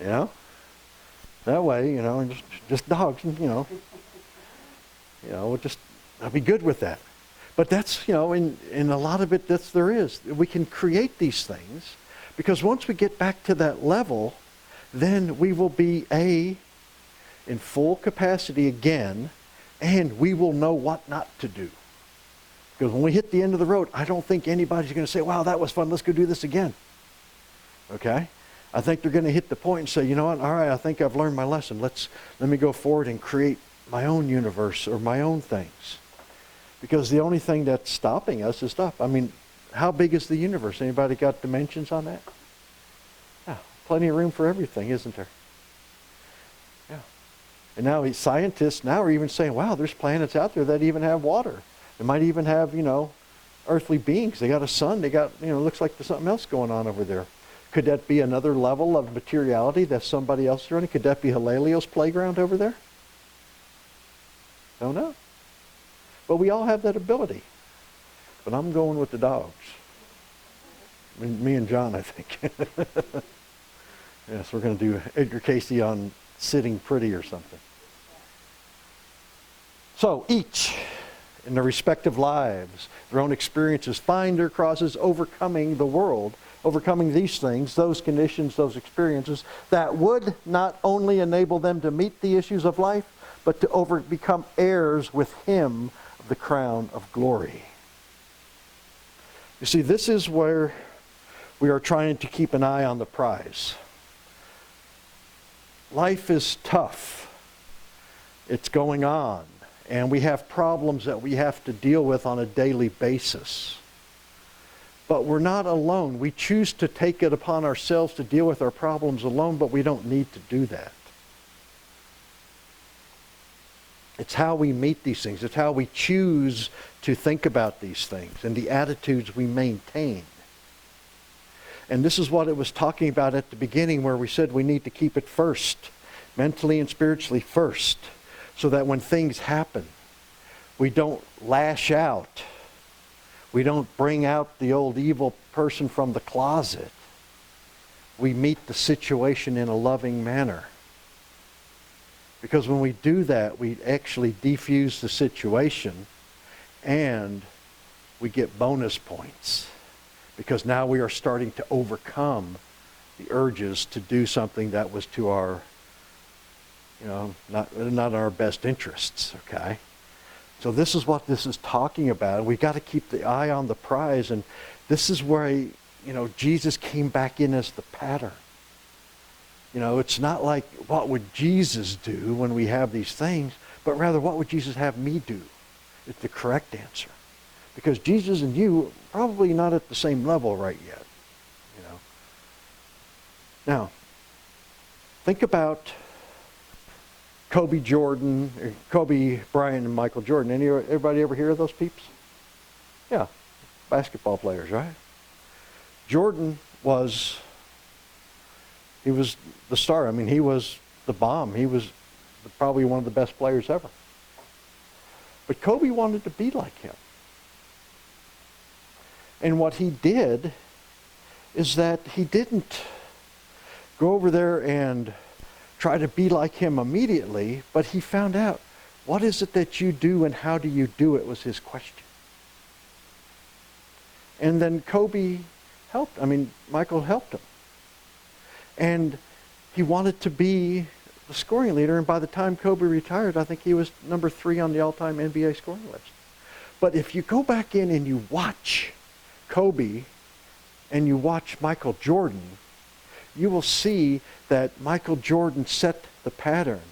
You know? That way, just dogs, I'll be good with that. But that's, in a lot of it, there is. We can create these things because once we get back to that level, then we will be in full capacity again, and we will know what not to do. Because when we hit the end of the road, I don't think anybody's going to say, wow, that was fun, let's go do this again. Okay? I think they're going to hit the point and say, you know what, all right, I think I've learned my lesson. Let me go forward and create my own universe or my own things. Because the only thing that's stopping us is stuff. I mean, how big is the universe? Anybody got dimensions on that? Yeah, plenty of room for everything, isn't there? Yeah. And now scientists now are even saying, wow, there's planets out there that even have water. They might even have, earthly beings. They got a sun. They got, looks like there's something else going on over there. Could that be another level of materiality that somebody else is running? Could that be Hilaliel's playground over there? Don't know. But we all have that ability. But I'm going with the dogs. Me and John, I think. Yes, we're going to do Edgar Cayce on sitting pretty or something. So each, in their respective lives, their own experiences, find their crosses overcoming the world, overcoming these things, those conditions, those experiences, that would not only enable them to meet the issues of life, but to become heirs with him of the crown of glory. You see, this is where we are trying to keep an eye on the prize. Life is tough. It's going on. And we have problems that we have to deal with on a daily basis. But we're not alone. We choose to take it upon ourselves to deal with our problems alone, but we don't need to do that. It's how we meet these things. It's how we choose to think about these things and the attitudes we maintain. And this is what it was talking about at the beginning, where we said we need to keep it first, mentally and spiritually first, so that when things happen, we don't lash out. We don't bring out the old evil person from the closet. We meet the situation in a loving manner. Because when we do that, we actually defuse the situation and we get bonus points. Because now we are starting to overcome the urges to do something that was to our, not our best interests, okay? So this is what this is talking about. We've got to keep the eye on the prize, and this is where Jesus came back in as the pattern. You know, it's not like, what would Jesus do when we have these things, but rather, what would Jesus have me do? It's the correct answer. Because Jesus and you are probably not at the same level right yet. You know. Now, think about Kobe Bryant, and Michael Jordan. Everybody ever hear of those peeps? Yeah, basketball players, right? Jordan was the star. I mean, he was the bomb. He was probably one of the best players ever. But Kobe wanted to be like him. And what he did is that he didn't go over there and try to be like him immediately, but he found out, what is it that you do and how do you do it, was his question. And then Michael helped him. And he wanted to be the scoring leader, and by the time Kobe retired, I think he was number 3 on the all-time NBA scoring list. But if you go back in and you watch Kobe and you watch Michael Jordan, you will see that Michael Jordan set the pattern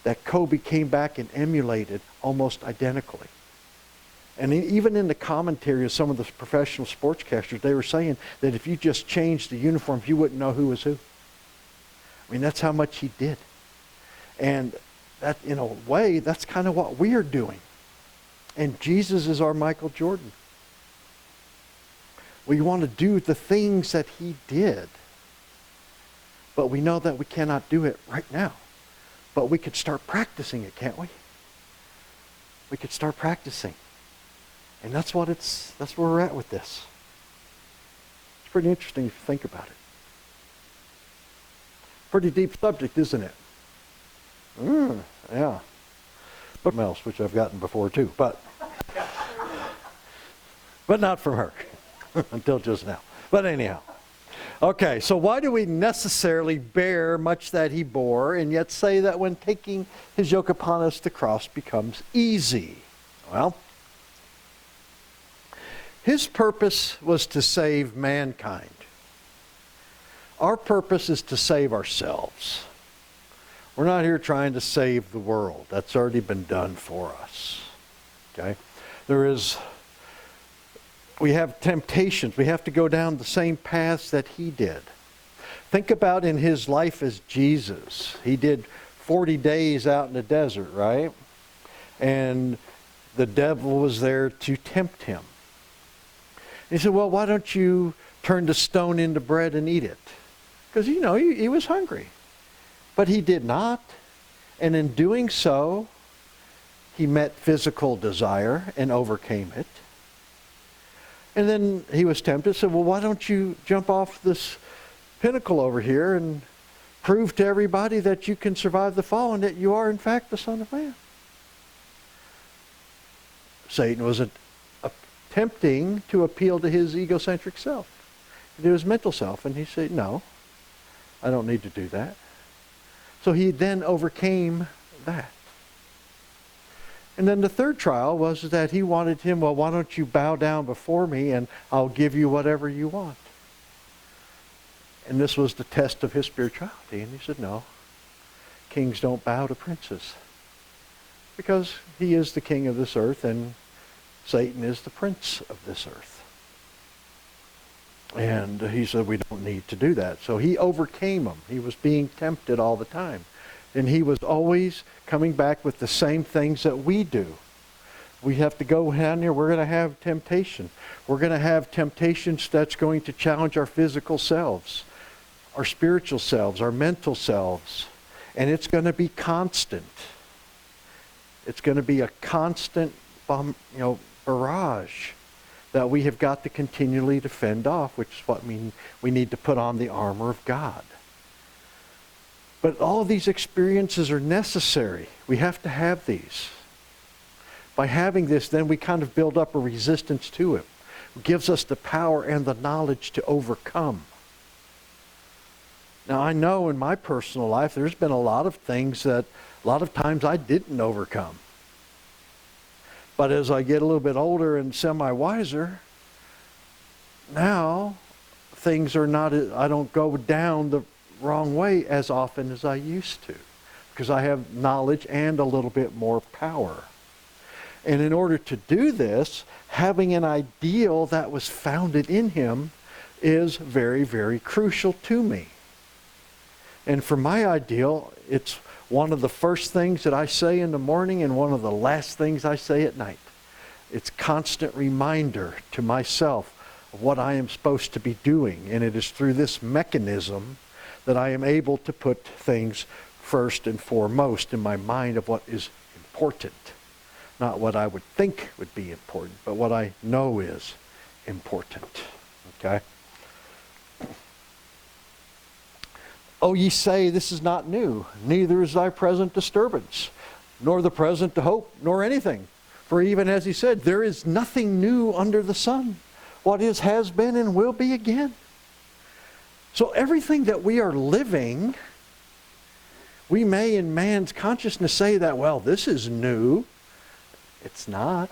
that Kobe came back and emulated almost identically. And even in the commentary of some of the professional sportscasters, they were saying that if you just changed the uniforms, you wouldn't know who was who. I mean, that's how much he did. And that, in a way, that's kind of what we are doing. And Jesus is our Michael Jordan. We want to do the things that he did. But we know that we cannot do it right now. But we could start practicing it, can't we? We could start practicing. And that's where we're at with this. It's pretty interesting if you think about it. Pretty deep subject, isn't it? Yeah. But else, which I've gotten before too, but not from her until just now. But anyhow. Okay, so why do we necessarily bear much that he bore, and yet say that when taking his yoke upon us, the cross becomes easy? Well, his purpose was to save mankind. Our purpose is to save ourselves. We're not here trying to save the world. That's already been done for us. Okay? We have temptations. We have to go down the same paths that he did. Think about in his life as Jesus. He did 40 days out in the desert, right? And the devil was there to tempt him. He said, well, why don't you turn the stone into bread and eat it? Because, he was hungry. But he did not. And in doing so, he met physical desire and overcame it. And then he was tempted, said, well, why don't you jump off this pinnacle over here and prove to everybody that you can survive the fall and that you are, in fact, the Son of Man? Satan was attempting to appeal to his egocentric self, to his mental self. And he said, no, I don't need to do that. So he then overcame that. And then the third trial was that he wanted him, well, why don't you bow down before me and I'll give you whatever you want. And this was the test of his spirituality. And he said, no, kings don't bow to princes. Because he is the king of this earth and Satan is the prince of this earth. And he said, we don't need to do that. So he overcame him. He was being tempted all the time. And he was always coming back with the same things that we do. We have to go down here. We're going to have temptation. We're going to have temptations that's going to challenge our physical selves, our spiritual selves, our mental selves. And it's going to be constant. It's going to be a constant barrage that we have got to continually defend off, which is what we need to put on the armor of God. But all of these experiences are necessary. We have to have these. By having this, then we kind of build up a resistance to it. It gives us the power and the knowledge to overcome. Now, I know in my personal life, there's been a lot of things that a lot of times I didn't overcome. But as I get a little bit older and semi-wiser, now things are not, I don't go down the wrong way as often as I used to, because I have knowledge and a little bit more power. And in order to do this, having an ideal that was founded in him is very, very crucial to me. And for my ideal, it's one of the first things that I say in the morning and one of the last things I say at night. It's constant reminder to myself of what I am supposed to be doing. And it is through this mechanism that I am able to put things first and foremost in my mind of what is important. Not what I would think would be important, but what I know is important. Okay? Oh, ye say, this is not new, neither is thy present disturbance, nor the present to hope, nor anything. For even as he said, there is nothing new under the sun. What is, has been, and will be again. So everything that we are living, we may in man's consciousness say that, well, this is new. It's not.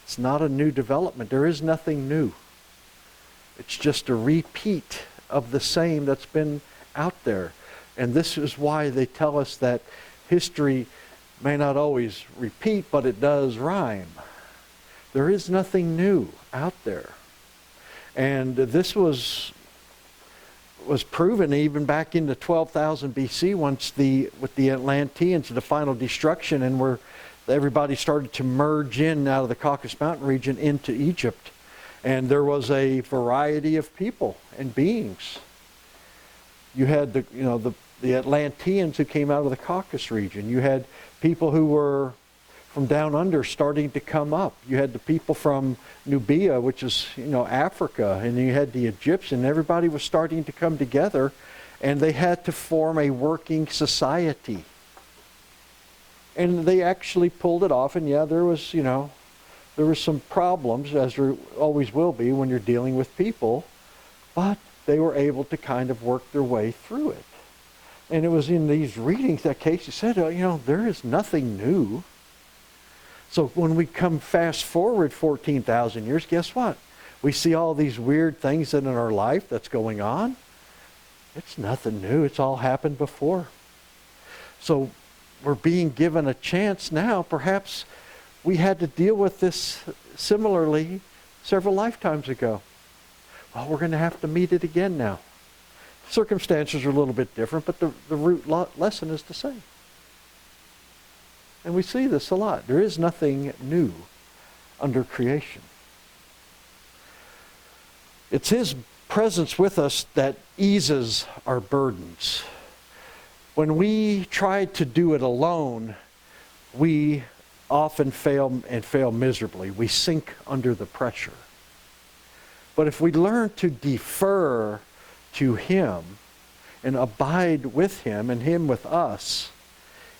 It's not a new development. There is nothing new. It's just a repeat of the same that's been out there. And this is why they tell us that history may not always repeat, but it does rhyme. There is nothing new out there. And this was proven even back into 12,000 BC once with the Atlanteans, the final destruction, and where everybody started to merge in out of the Caucasus Mountain region into Egypt. And there was a variety of people and beings. You had the Atlanteans who came out of the Caucasus region. You had people who were from down under starting to come up. You had the people from Nubia, which is Africa, and you had the Egyptian. Everybody was starting to come together, and they had to form a working society. And they actually pulled it off, and yeah, there was some problems, as there always will be when you're dealing with people, but they were able to kind of work their way through it. And it was in these readings that Cayce said, there is nothing new. So when we come fast forward 14,000 years, guess what? We see all these weird things in our life that's going on. It's nothing new. It's all happened before. So we're being given a chance now. Perhaps we had to deal with this similarly several lifetimes ago. Well, we're going to have to meet it again now. Circumstances are a little bit different, but the root lesson is the same. And we see this a lot. There is nothing new under creation. It's his presence with us that eases our burdens. When we try to do it alone, we often fail and fail miserably. We sink under the pressure. But if we learn to defer to him and abide with him and him with us,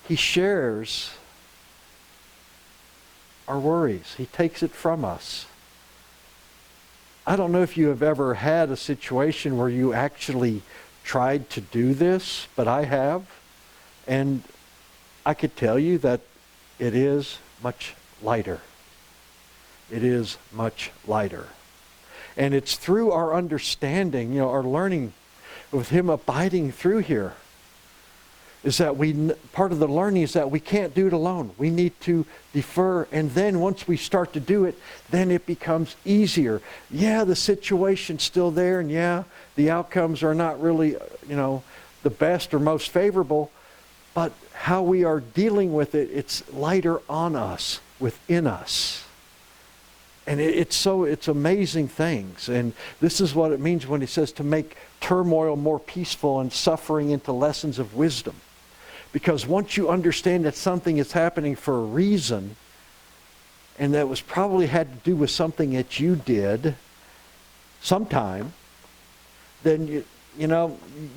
he shares our worries. He takes it from us. I don't know if you have ever had a situation where you actually tried to do this, but I have. And I could tell you that it is much lighter. It is much lighter. And it's through our understanding, our learning with him abiding through here, is that part of the learning is that we can't do it alone. We need to defer, and then once we start to do it, then it becomes easier. Yeah, the situation's still there, and yeah, the outcomes are not really, the best or most favorable, but how we are dealing with it, it's lighter on us, within us. And it's amazing things. And this is what it means when he says to make turmoil more peaceful and suffering into lessons of wisdom. Because once you understand that something is happening for a reason, and that was probably had to do with something that you did sometime, then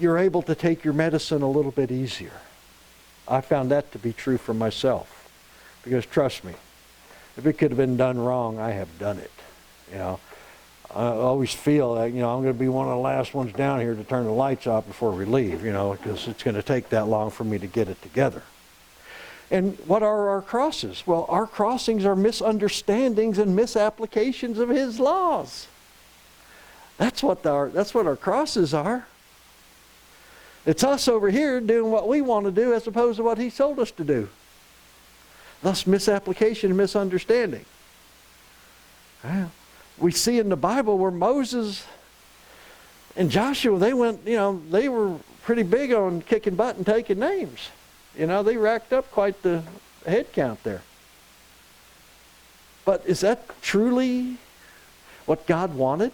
you're able to take your medicine a little bit easier. I found that to be true for myself. Because trust me, if it could have been done wrong, I have done it. I always feel that, I'm going to be one of the last ones down here to turn the lights off before we leave, because it's going to take that long for me to get it together. And what are our crosses? Well, our crossings are misunderstandings and misapplications of his laws. That's what our crosses are. It's us over here doing what we want to do as opposed to what He told us to do. Thus, misapplication and misunderstanding. Well, we see in the Bible where Moses and Joshua, they were pretty big on kicking butt and taking names. They racked up quite the head count there. But is that truly what God wanted?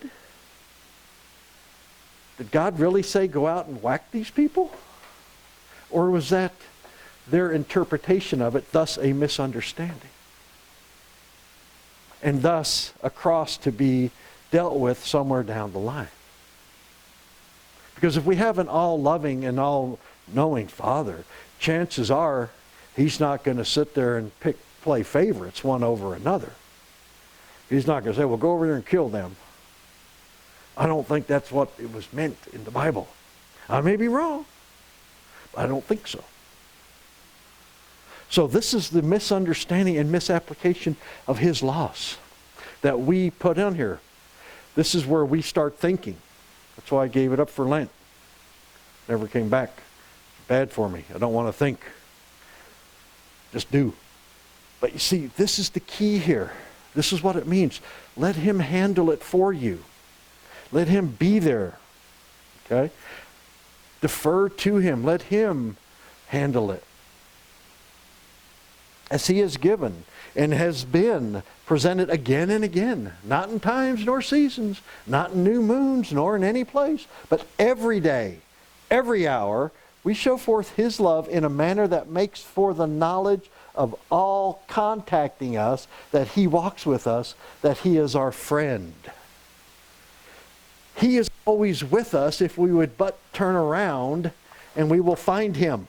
Did God really say go out and whack these people? Or was that their interpretation of it, thus a misunderstanding? And thus a cross to be dealt with somewhere down the line. Because if we have an all-loving and all-knowing Father, chances are He's not going to sit there and play favorites one over another. He's not going to say, well, go over there and kill them. I don't think that's what it was meant in the Bible. I may be wrong, but I don't think so. So this is the misunderstanding and misapplication of His laws that we put in here. This is where we start thinking. That's why I gave it up for Lent. Never came back. Bad for me. I don't want to think. Just do. But you see, this is the key here. This is what it means. Let Him handle it for you. Let Him be there. Okay? Defer to Him. Let Him handle it. As He has given and has been presented again and again. Not in times nor seasons. Not in new moons nor in any place. But every day, every hour, we show forth His love in a manner that makes for the knowledge of all contacting us, that He walks with us, that He is our friend. He is always with us if we would but turn around, and we will find Him.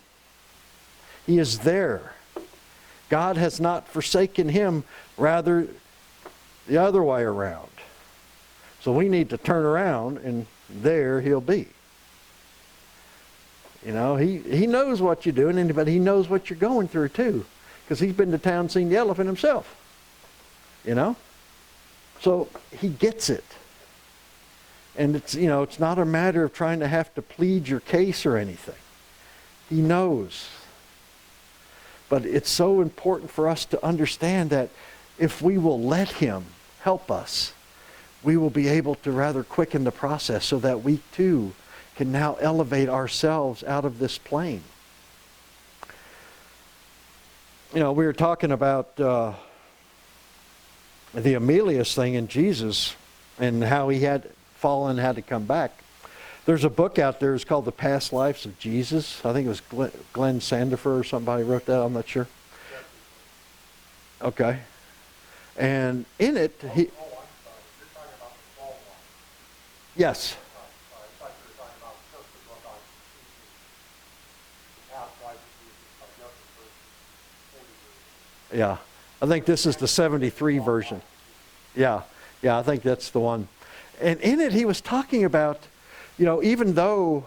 He is there. God has not forsaken him, rather the other way around. So we need to turn around, and there He'll be. He knows what you're doing, but He knows what you're going through too. Because He's been to town, seen the elephant Himself. So He gets it. And it's not a matter of trying to have to plead your case or anything. He knows. But it's so important for us to understand that if we will let Him help us, we will be able to rather quicken the process so that we too can now elevate ourselves out of this plane. We were talking about the Emilius thing in Jesus and how he had fallen and had to come back. There's a book out there. It's called The Past Lives of Jesus. I think it was Glenn Sandifer or somebody wrote that. I'm not sure. Okay. And in it, he... You're talking about the small one. Yes. I thought you were talking about just the book on the past life of Jesus by just the first 40 years. Yeah. I think this is the 73 version. Yeah. Yeah, I think that's the one. And in it, he was talking about, even though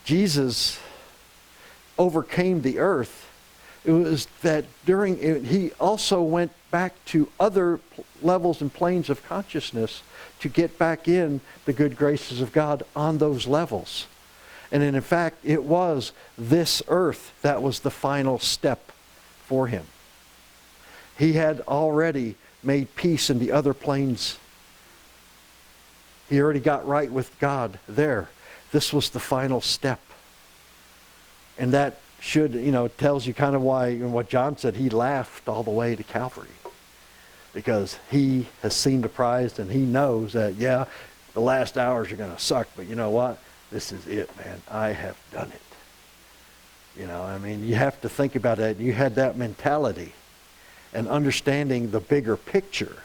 Jesus overcame the earth, it was that he also went back to other levels and planes of consciousness to get back in the good graces of God on those levels. And in fact, it was this earth that was the final step for him. He had already made peace in the other planes. He already got right with God there. This was the final step. And that tells you kind of why, what John said, he laughed all the way to Calvary. Because he has seen the prize and he knows that, the last hours are going to suck, but you know what? This is it, man. I have done it. You have to think about that. You had that mentality and understanding the bigger picture.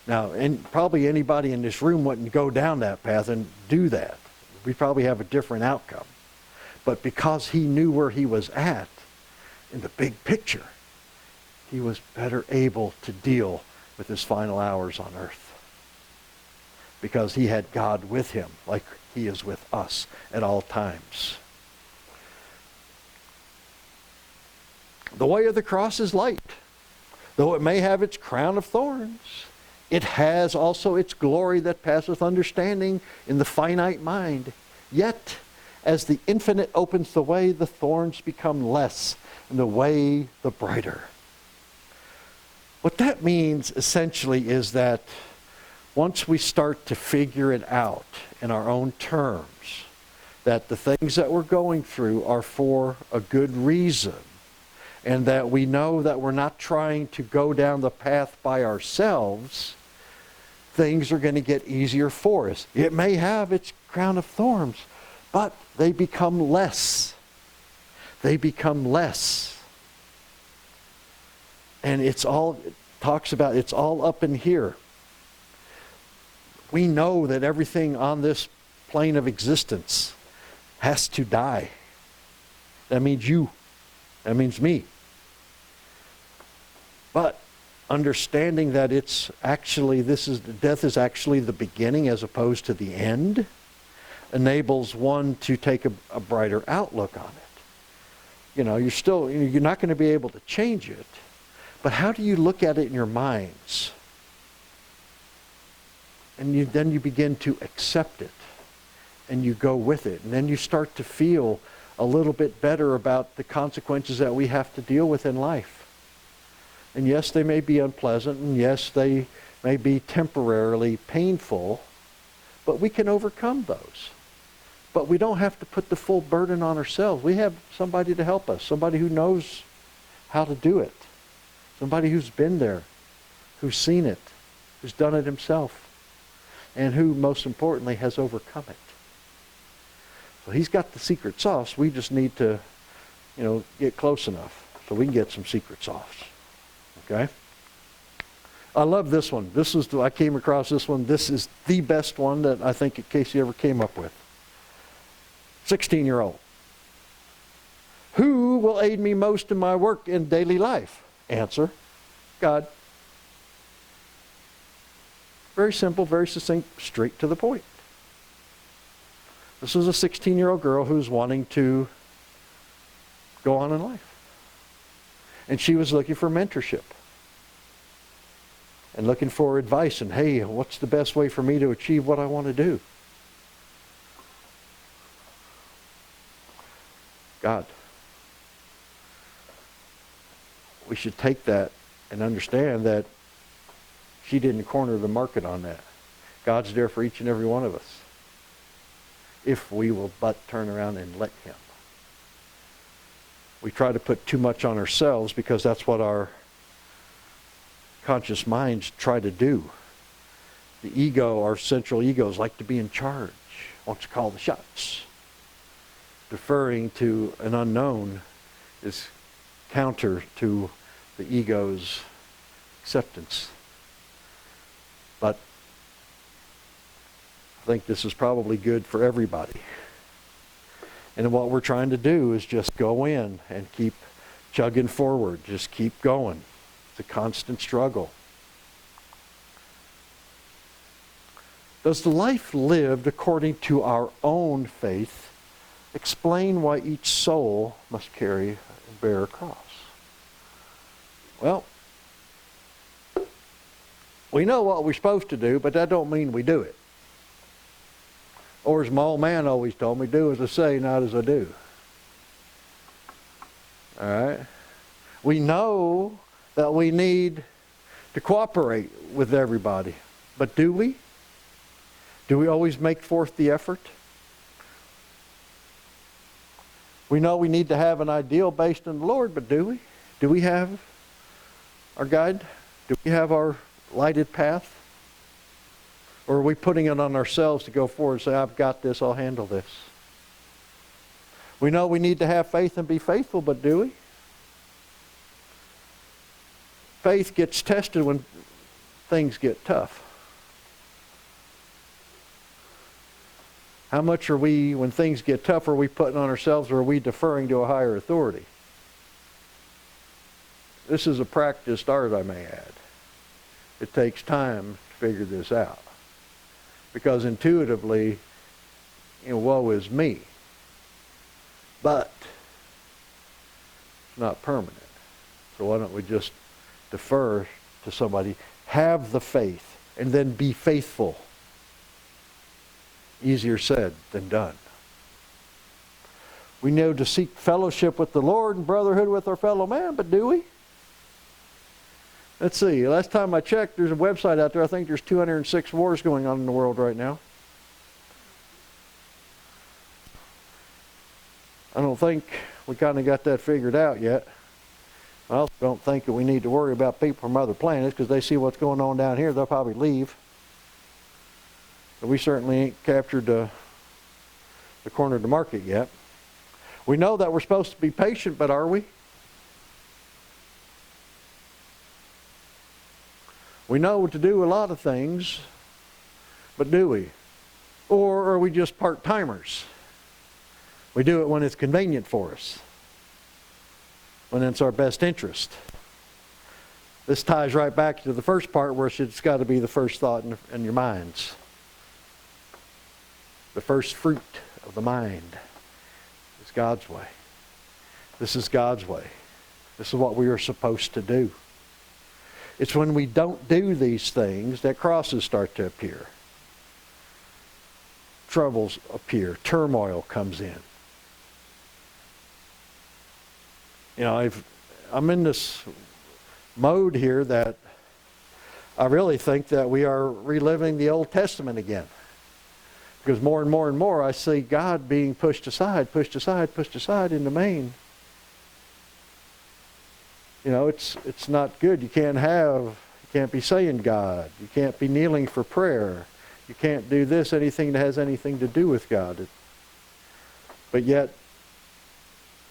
Now, and probably anybody in this room wouldn't go down that path and do that. We probably have a different outcome. But because he knew where he was at in the big picture, he was better able to deal with his final hours on earth. Because he had God with him like he is with us at all times. The way of the cross is light. Though it may have its crown of thorns, it has also its glory that passeth understanding in the finite mind. Yet As the infinite opens the way, the thorns become less, and the way the brighter. What that means essentially is that once we start to figure it out in our own terms, that the things that we're going through are for a good reason, and that we know that we're not trying to go down the path by ourselves, things are going to get easier for us. It may have its crown of thorns, but they become less. They become less. And it talks about it's all up in here. We know that everything on this plane of existence has to die. That means you. That means me. But understanding that death is actually the beginning as opposed to the end, enables one to take a brighter outlook on it. You know, you're not going to be able to change it, but how do you look at it in your minds? And then you begin to accept it, and you go with it, and then you start to feel a little bit better about the consequences that we have to deal with in life. And yes, they may be unpleasant, and yes, they may be temporarily painful, but we can overcome those. But we don't have to put the full burden on ourselves. We have somebody to help us, somebody who knows how to do it, somebody who's been there, who's seen it, who's done it himself, and who, most importantly, has overcome it. So he's got the secret sauce. We just need to, get close enough so we can get some secret sauce. Okay? I love this one. I came across this one. This is the best one that I think Cayce ever came up with. 16-year-old. Who will aid me most in my work in daily life? Answer, God. Very simple, very succinct, straight to the point. This is a 16-year-old girl who's wanting to go on in life. And she was looking for mentorship. And looking for advice and, hey, what's the best way for me to achieve what I want to do? God. We should take that and understand that she didn't corner the market on that. God's there for each and every one of us, if we will but turn around and let him. We try to put too much on ourselves because that's what our conscious minds try to do. The ego, our central egos, like to be in charge, wants to call the shots. Deferring to an unknown is counter to the ego's acceptance. But I think this is probably good for everybody. And what we're trying to do is just go in and keep chugging forward. Just keep going. It's a constant struggle. Does the life lived according to our own faith explain why each soul must carry and bear a cross? Well, we know what we're supposed to do, but that don't mean we do it. Or as my old man always told me, do as I say, not as I do. All right? We know that we need to cooperate with everybody. But do we? Do we always make forth the effort? We know we need to have an ideal based on the Lord, but do we? Do we have our guide? Do we have our lighted path? Or are we putting it on ourselves to go forward and say, I've got this, I'll handle this? We know we need to have faith and be faithful, but do we? Faith gets tested when things get tough. How much are we, when things get tough, are we putting on ourselves, or are we deferring to a higher authority? This is a practiced art, I may add. It takes time to figure this out. Because intuitively, woe is me. But it's not permanent. So why don't we just defer to somebody, have the faith, and then be faithful. Easier said than done. We know to seek fellowship with the Lord and brotherhood with our fellow man, but do we? Let's see. Last time I checked, there's a website out there. I think there's 206 wars going on in the world right now. I don't think we kind of got that figured out yet. I also don't think that we need to worry about people from other planets, because they see what's going on down here, they'll probably leave. But we certainly ain't captured the corner of the market yet. We know that we're supposed to be patient, but are we? We know to do a lot of things, but do we? Or are we just part-timers? We do it when it's convenient for us, when it's our best interest. This ties right back to the first part, where it's got to be the first thought in your minds. The first fruit of the mind is God's way. This is God's way. This is what we are supposed to do. It's when we don't do these things that crosses start to appear. Troubles appear. Turmoil comes in. You know, I'm in this mode here that I really think that we are reliving the Old Testament again. Because more and more and more I see God being pushed aside in the main. You know, it's not good. You can't be saying God. You can't be kneeling for prayer. You can't do this, anything that has anything to do with God. But yet,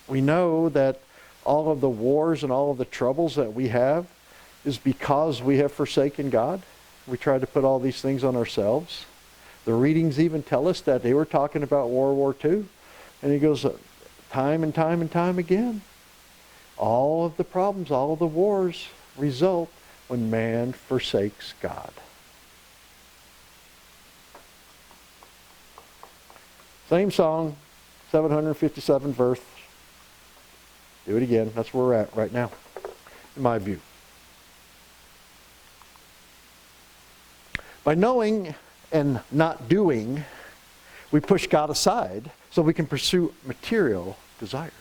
we know that all of the wars and all of the troubles that we have is because we have forsaken God. We try to put all these things on ourselves. The readings even tell us that they were talking about World War II. And he goes, time and time and time again, all of the problems, all of the wars result when man forsakes God. Same song, 757 verse. Do it again. That's where we're at right now, in my view. By knowing and not doing, we push God aside so we can pursue material desires.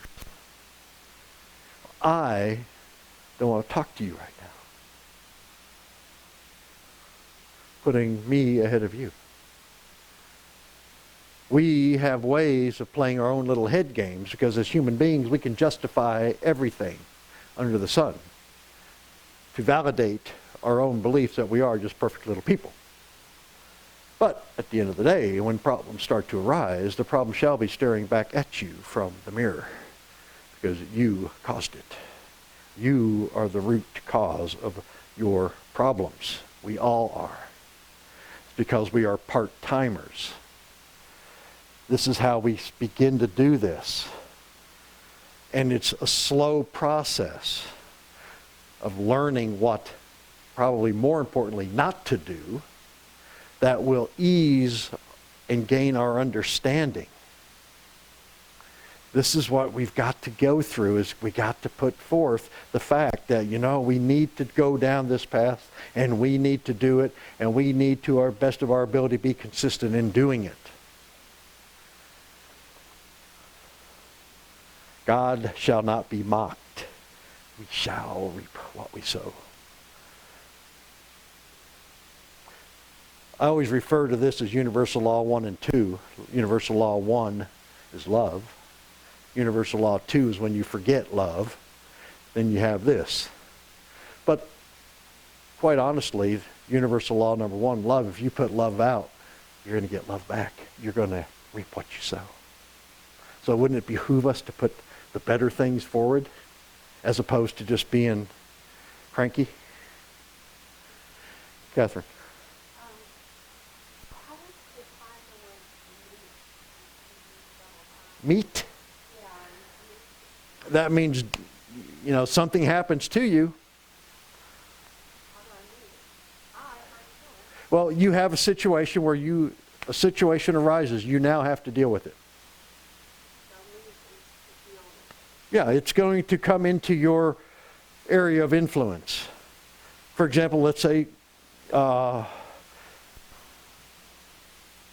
I don't want to talk to you right now. Putting me ahead of you. We have ways of playing our own little head games, because as human beings we can justify everything under the sun to validate our own beliefs that we are just perfect little people. But at the end of the day, when problems start to arise, the problem shall be staring back at you from the mirror, because you caused it. You are the root cause of your problems. We all are. It's because we are part-timers. This is how we begin to do this. And it's a slow process of learning what, probably more importantly, not to do, that will ease and gain our understanding. This is what we've got to go through, is we got to put forth the fact that, you know, we need to go down this path, and we need to do it, and we need to our best of our ability be consistent in doing it. God shall not be mocked. We shall reap what we sow. I always refer to this as universal law 1 and 2. Universal law 1 is love. Universal law 2 is when you forget love, then you have this. But quite honestly, universal law number 1, love, if you put love out, you're going to get love back. You're going to reap what you sow. So wouldn't it behoove us to put the better things forward as opposed to just being cranky? Catherine. How does the time the word Meat? Yeah, That means, you know, something happens to you. how do I meet? I already know it. Well, you have a situation where a situation arises. You now have to deal with it. So meet is to deal with. Yeah, it's going to come into your area of influence. For example, let's say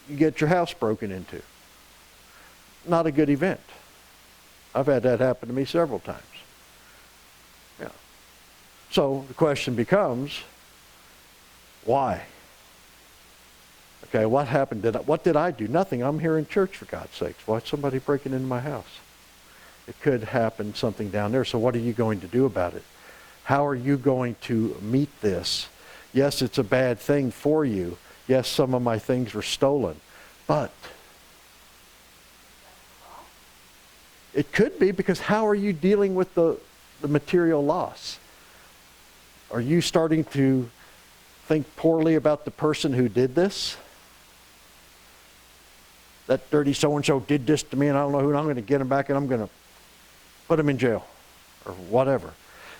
you get your house broken into. Not a good event. I've had that happen to me several times. Yeah. So the question becomes, why? Okay, what happened? What did I do? Nothing. I'm here in church, for God's sakes. Why's somebody breaking into my house? It could happen something down there. So what are you going to do about it? How are you going to meet this? Yes, it's a bad thing for you. Yes, some of my things were stolen. But it could be, because how are you dealing with the material loss? Are you starting to think poorly about the person who did this? That dirty so-and-so did this to me, and I don't know who, and I'm going to get him back, and I'm going to put him in jail, or whatever.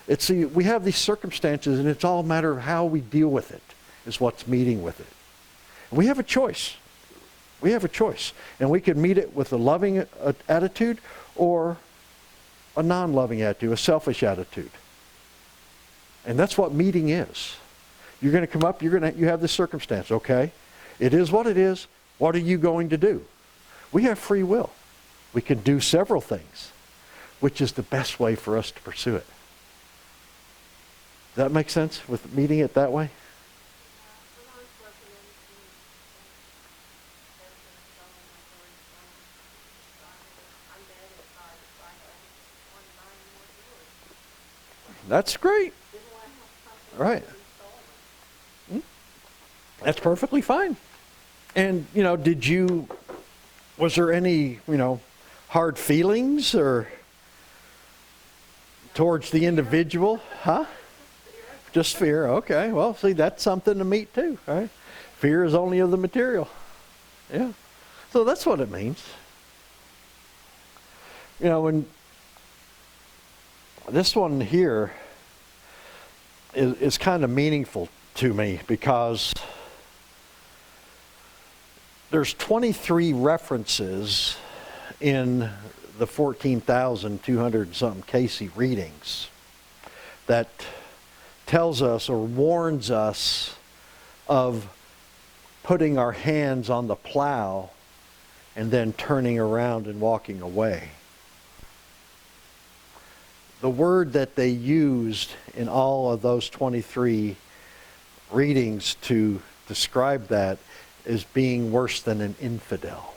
We have these circumstances, and it's all a matter of how we deal with it, is what's meeting with it. And we have a choice. We have a choice. And we can meet it with a loving attitude or a non-loving attitude, a selfish attitude. And that's what meeting is. You're going to come up, you have this circumstance, okay? It is what it is. What are you going to do? We have free will. We can do several things. Which is the best way for us to pursue it? Does that make sense with meeting it that way? That's great. Right. That's perfectly fine. And, was there any, hard feelings or towards the individual? Huh? Just fear. Okay. Well, see, that's something to meet too, right? Fear is only of the material. Yeah. So that's what it means. When this one here is kind of meaningful to me, because there's 23 references in the 14,200 something Cayce readings that tells us or warns us of putting our hands on the plow and then turning around and walking away. The word that they used in all of those 23 readings to describe that is being worse than an infidel.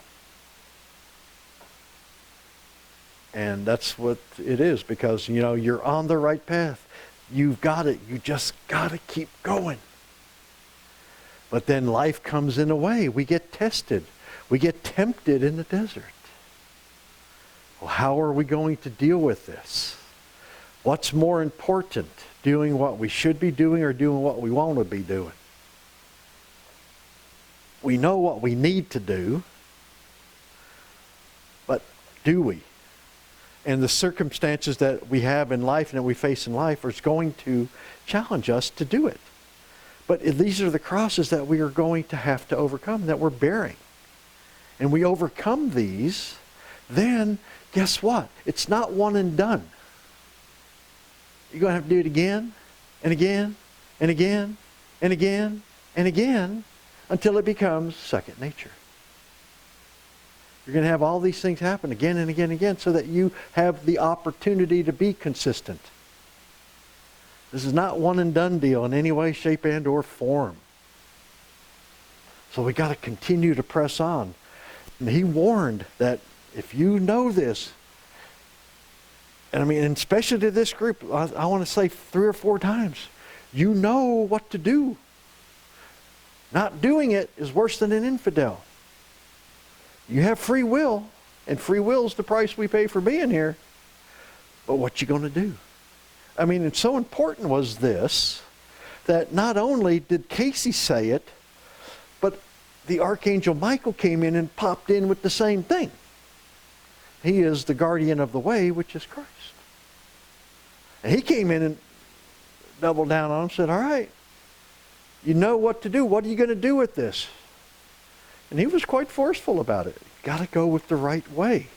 And that's what it is, because, you're on the right path. You've got it. You just got to keep going. But then life comes in a way. We get tested. We get tempted in the desert. Well, how are we going to deal with this? What's more important, doing what we should be doing or doing what we want to be doing? We know what we need to do, but do we? And the circumstances that we have in life and that we face in life are going to challenge us to do it. But these are the crosses that we are going to have to overcome, that we're bearing. And we overcome these, then guess what? It's not one and done. You're going to have to do it again and again and again and again and again until it becomes second nature. You're going to have all these things happen again and again and again so that you have the opportunity to be consistent. This is not one and done deal in any way, shape, and or form. So we got to continue to press on. And he warned that if you know this, and especially to this group, I want to say 3 or 4 times, you know what to do. Not doing it is worse than an infidel. You have free will, and free will is the price we pay for being here. But what you going to do? And so important was this, that not only did Cayce say it, but the Archangel Michael came in and popped in with the same thing. He is the guardian of the way, which is Christ. And he came in and doubled down on him and said, all right, you know what to do. What are you going to do with this? And he was quite forceful about it. Got to go with the right way.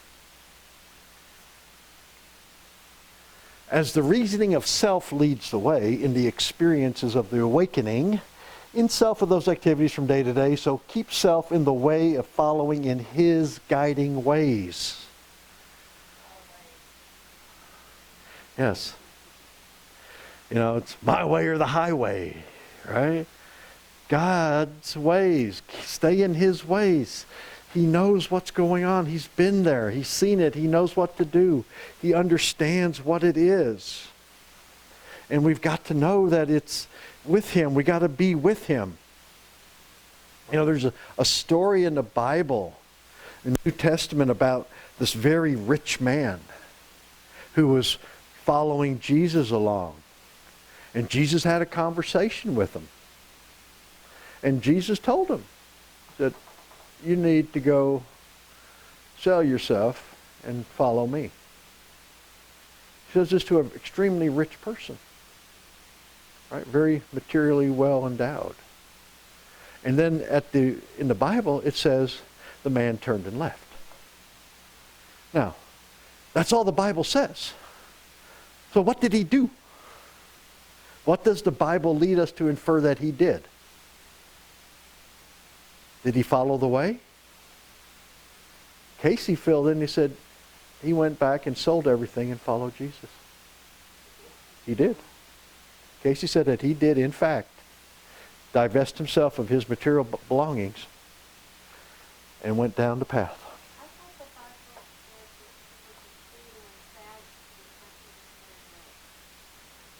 As the reasoning of self leads the way in the experiences of the awakening, in self of those activities from day to day, so keep self in the way of following in his guiding ways. Yes. You know, it's my way or the highway, right? God's ways. Stay in his ways. He knows what's going on. He's been there. He's seen it. He knows what to do. He understands what it is. And we've got to know that it's with him. We got to be with him. You know, there's a story in the Bible, in the New Testament, about this very rich man who was following Jesus along. And Jesus had a conversation with him. And Jesus told him that you need to go sell yourself and follow me. He says this to an extremely rich person. Right? Very materially well endowed. And then in the Bible it says the man turned and left. Now, that's all the Bible says. So what did he do? What does the Bible lead us to infer that he did? Did he follow the way? Cayce filled in, he said he went back and sold everything and followed Jesus. He did. Cayce said that he did, in fact, divest himself of his material belongings and went down the path. I thought the Bible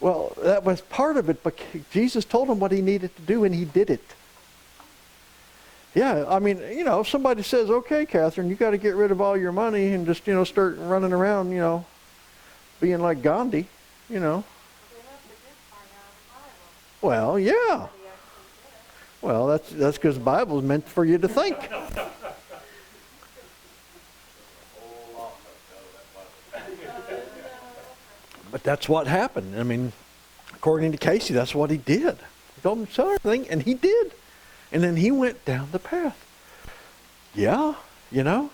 was Well, that was part of it, but Jesus told him what he needed to do, and he did it. Yeah, I mean, you know, if somebody says, okay, Catherine, you got to get rid of all your money and just, you know, start running around, you know, being like Gandhi, you know. we have to just find out in the Bible. Well, yeah. He actually did. Well, that's because the Bible is meant for you to think. But that's what happened. I mean, according to Cayce, that's what he did. He told him to sell everything, and he did. And then he went down the path. Yeah, you know.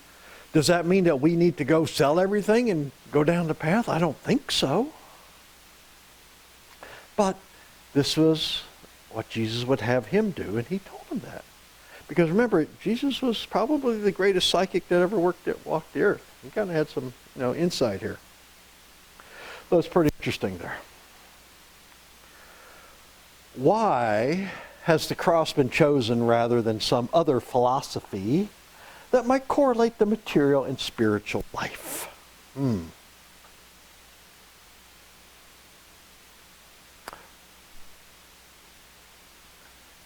Does that mean that we need to go sell everything and go down the path? I don't think so. But this was what Jesus would have him do, and he told him that. Because remember, Jesus was probably the greatest psychic that ever walked the earth. He kind of had some, you know, insight here. So it's pretty interesting there. Why has the cross been chosen rather than some other philosophy that might correlate the material and spiritual life?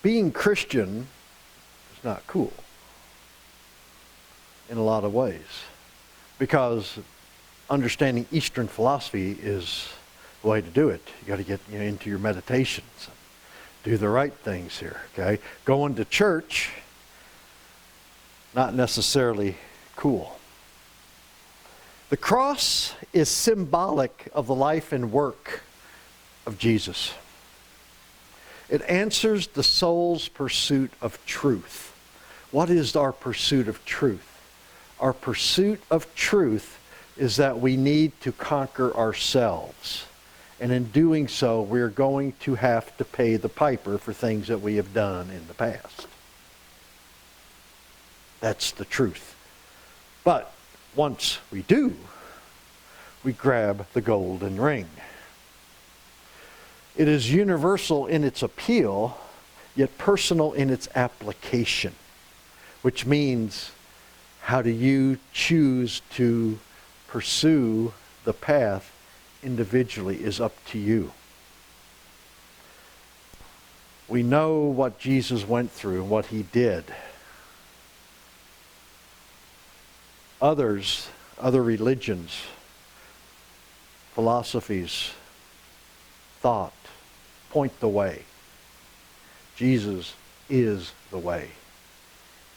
Being Christian is not cool in a lot of ways, because understanding Eastern philosophy is the way to do it. You got to get into your meditations, do the right things here. Okay, going to church, not necessarily cool. The cross is symbolic of the life and work of Jesus. It answers the soul's pursuit of truth. What is our pursuit of truth? Our pursuit of truth is that we need to conquer ourselves. And in doing so, we're going to have to pay the piper for things that we have done in the past. That's the truth. But once we do, we grab the golden ring. It is universal in its appeal, yet personal in its application, which means, how do you choose to pursue the path individually is up to you. We know what Jesus went through and what he did. Other religions, philosophies, thought, point the way. Jesus is the way.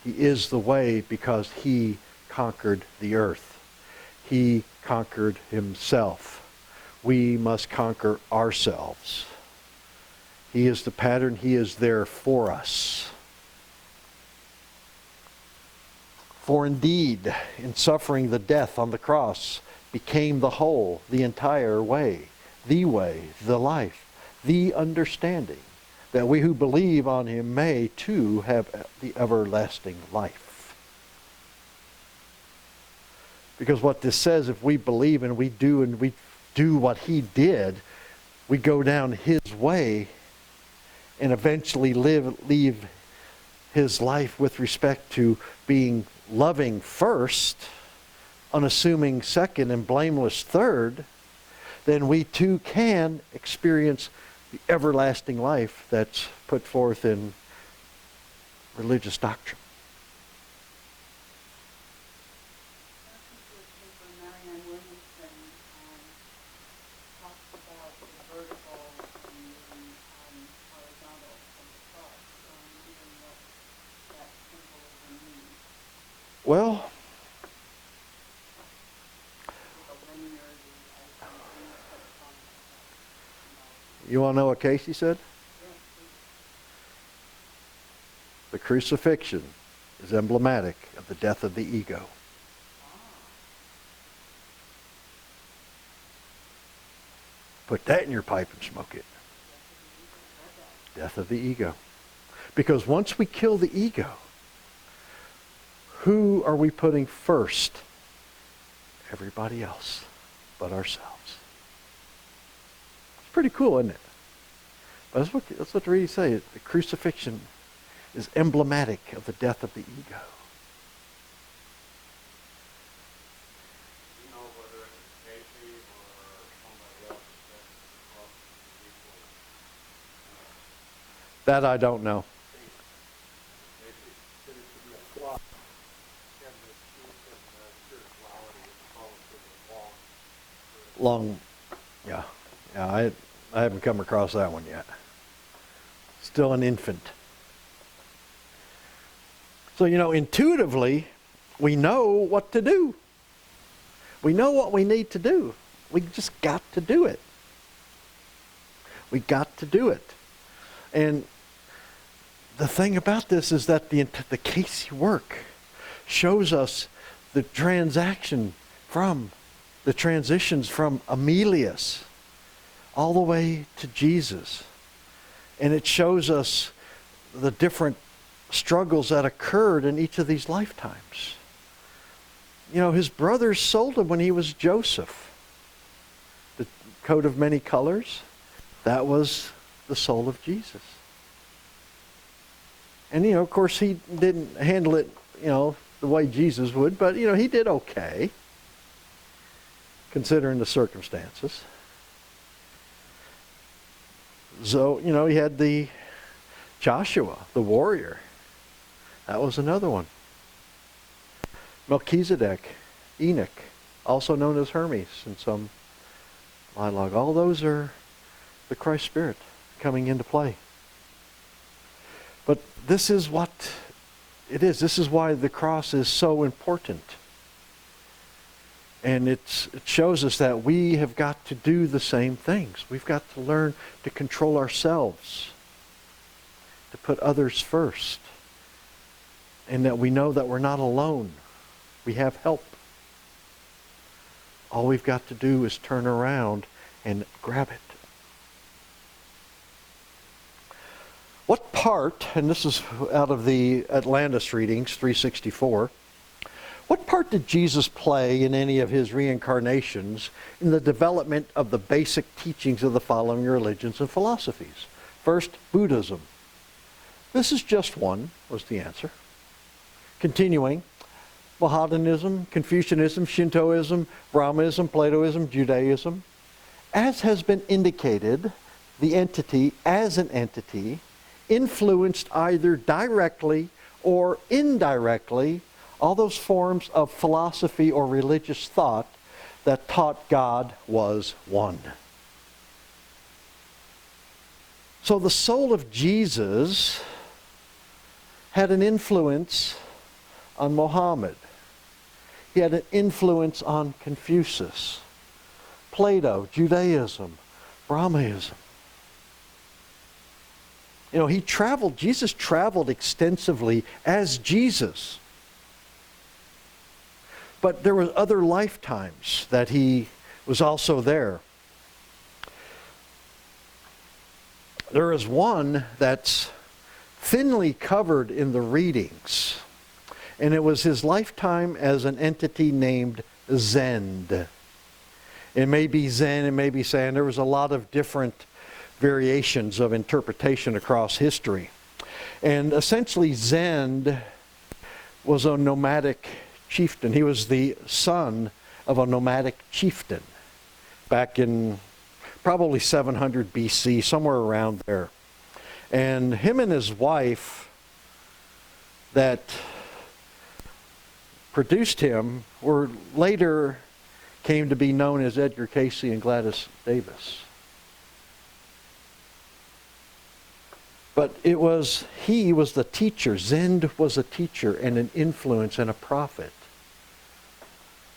He is the way because he conquered the earth. He conquered himself. We must conquer ourselves. He is the pattern. He is there for us. For indeed, in suffering the death on the cross, became the whole, the entire way, the life, the understanding, that we who believe on him may too have the everlasting life. Because what this says, if we believe and we do and we do what he did. We go down his way and eventually leave his life with respect to being loving first, unassuming second, and blameless third, then we too can experience the everlasting life that's put forth in religious doctrine. Marianne Williamson talks about the vertical and the horizontal from the cross, even what that symbolism means. Well, The linear, the linear touch on, you want to know what Cayce said? The crucifixion is emblematic of the death of the ego. Put that in your pipe and smoke it. Death of the ego. Because once we kill the ego, who are we putting first? Everybody else but ourselves. It's pretty cool, isn't it? But that's what the readings say. The crucifixion is emblematic of the death of the ego. You know whether it's Cayce or somebody else that the cross is equal. That I don't know. Cayce said it to be a cross and the truth and spirituality as opposed to the Long, yeah. I haven't come across that one yet. Still an infant. So, intuitively, we know what to do. We know what we need to do. We just got to do it. We got to do it. And the thing about this is that the Cayce work shows us the transitions from Emilius all the way to Jesus. And it shows us the different struggles that occurred in each of these lifetimes. His brothers sold him when he was Joseph. The coat of many colors, that was the soul of Jesus. And, of course, he didn't handle it, the way Jesus would, but, he did okay, considering the circumstances. So, he had the Joshua, the warrior. That was another one. Melchizedek, Enoch, also known as Hermes in some dialogue. All those are the Christ Spirit coming into play. But this is what it is. This is why the cross is so important. And it shows us that we have got to do the same things. We've got to learn to control ourselves, to put others first, and that we know that we're not alone. We have help. All we've got to do is turn around and grab it. What part, and this is out of the Atlantis readings, 364, what part did Jesus play in any of his reincarnations in the development of the basic teachings of the following religions and philosophies? First, Buddhism. This is just one, was the answer. Continuing, Mohammedanism, Confucianism, Shintoism, Brahmanism, Platoism, Judaism. As has been indicated, the entity, as an entity, influenced either directly or indirectly all those forms of philosophy or religious thought that taught God was one. So the soul of Jesus had an influence on Muhammad. He had an influence on Confucius, Plato, Judaism, Brahmanism. Jesus traveled extensively as Jesus. But there were other lifetimes that he was also there. There is one that's thinly covered in the readings, and it was his lifetime as an entity named Zend. It may be Zen, it may be Sand. There was a lot of different variations of interpretation across history. And essentially Zend was a nomadic chieftain. He was the son of a nomadic chieftain back in probably 700 BC, somewhere around there. And him and his wife that produced him were later came to be known as Edgar Cayce and Gladys Davis. But he was the teacher. Zend was a teacher and an influence and a prophet.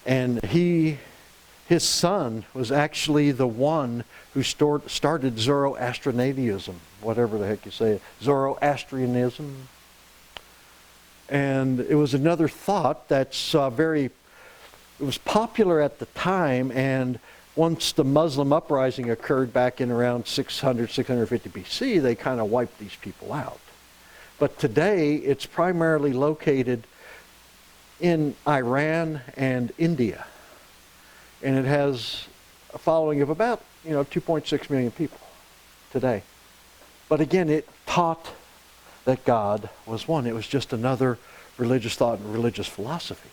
And his son was actually the one who started Zoroastrianism, whatever the heck you say it, Zoroastrianism. And it was another thought that's it was popular at the time, and once the Muslim uprising occurred back in around 600, 650 BC, they kind of wiped these people out. But today, it's primarily located in Iran and India. And it has a following of about, 2.6 million people today. But again, it taught that God was one. It was just another religious thought and religious philosophy.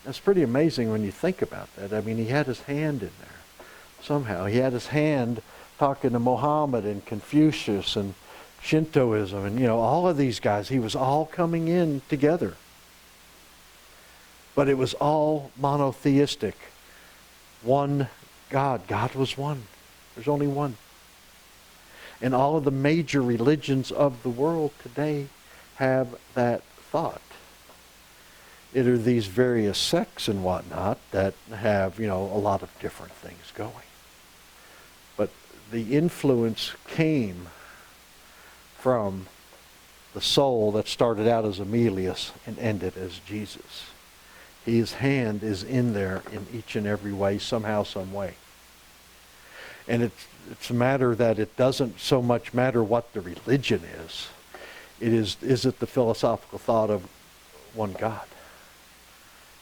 That's pretty amazing when you think about that. I mean, he had his hand in there somehow. He had his hand talking to Muhammad and Confucius and Shintoism and, all of these guys. He was all coming in together. But it was all monotheistic. One God. God was one. There's only one. And all of the major religions of the world today have that thought. It are these various sects and whatnot that have, a lot of different things going. But the influence came from the soul that started out as Emilius and ended as Jesus. His hand is in there in each and every way, somehow, some way. And it's a matter that it doesn't so much matter what the religion is. Is it the philosophical thought of one God?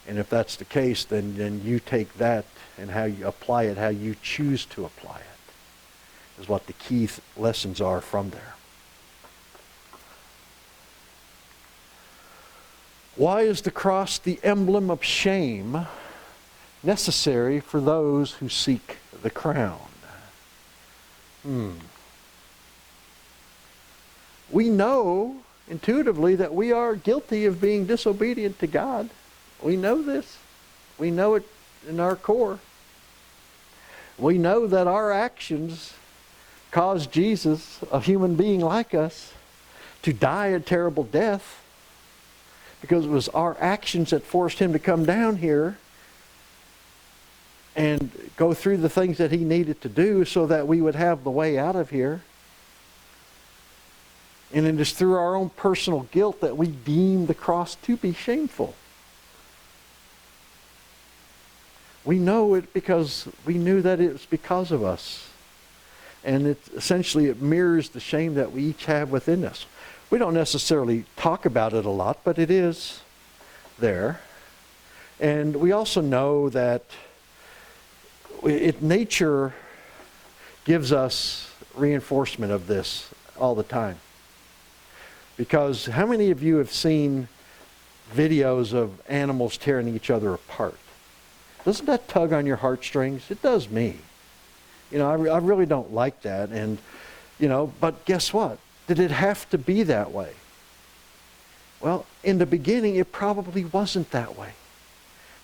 And if that's the case, then you take that and how you apply it, how you choose to apply it, is what the key lessons are from there. Why is the cross the emblem of shame necessary for those who seek the crown? We know intuitively that we are guilty of being disobedient to God. We know this. We know it in our core. We know that our actions caused Jesus, a human being like us, to die a terrible death, because it was our actions that forced him to come down here and go through the things that he needed to do so that we would have the way out of here. And it is through our own personal guilt that we deem the cross to be shameful. We know it because we knew that it was because of us. And it mirrors the shame that we each have within us. We don't necessarily talk about it a lot, but it is there. And we also know that nature gives us reinforcement of this all the time. Because how many of you have seen videos of animals tearing each other apart? Doesn't that tug on your heartstrings? It does me. I really don't like that. And, but guess what? Did it have to be that way? Well, in the beginning, it probably wasn't that way.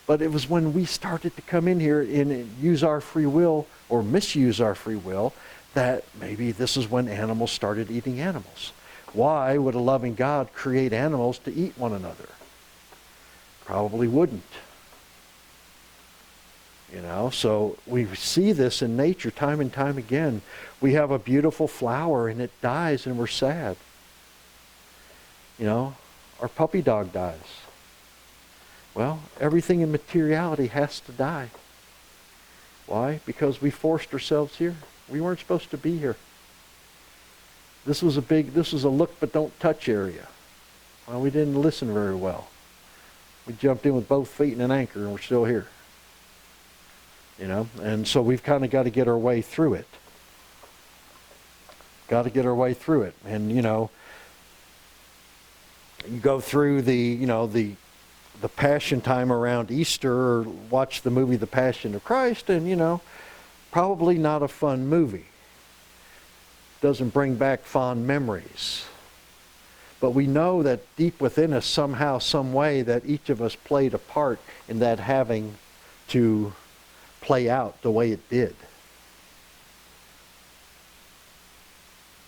But it was when we started to come in here and use our free will or misuse our free will that maybe this is when animals started eating animals. Why would a loving God create animals to eat one another? Probably wouldn't. So we see this in nature time and time again. We have a beautiful flower and it dies and we're sad. Our puppy dog dies. Well, everything in materiality has to die. Why? Because we forced ourselves here. We weren't supposed to be here. This was a look but don't touch area. Well, we didn't listen very well. We jumped in with both feet and an anchor and we're still here. And so we've kind of got to get our way through it. Got to get our way through it. And, you go through the Passion time around Easter, or watch the movie The Passion of Christ, and, probably not a fun movie. Doesn't bring back fond memories. But we know that deep within us, somehow, some way, that each of us played a part in that having to play out the way it did.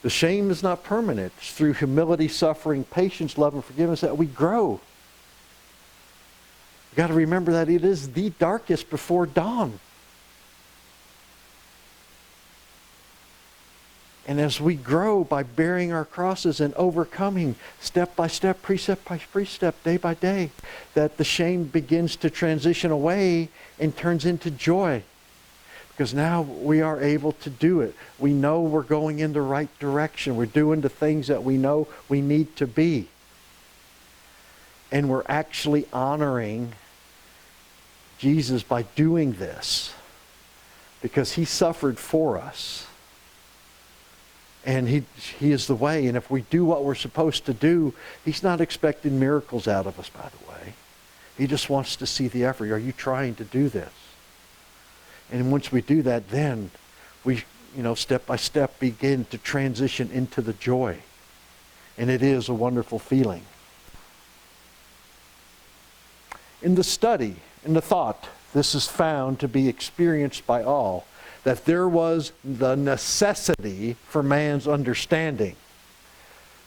The shame is not permanent. It's through humility, suffering, patience, love, and forgiveness that we grow. You've got to remember that it is the darkest before dawn. And as we grow by bearing our crosses and overcoming step by step, precept by precept, day by day, that the shame begins to transition away and turns into joy. Because now we are able to do it. We know we're going in the right direction. We're doing the things that we know we need to be. And we're actually honoring Jesus by doing this. Because he suffered for us. And he is the way. And if we do what we're supposed to do, he's not expecting miracles out of us, by the way. He just wants to see the effort. Are you trying to do this? And once we do that, then we, step by step begin to transition into the joy. And it is a wonderful feeling. In the study, in the thought, this is found to be experienced by all, that there was the necessity for man's understanding,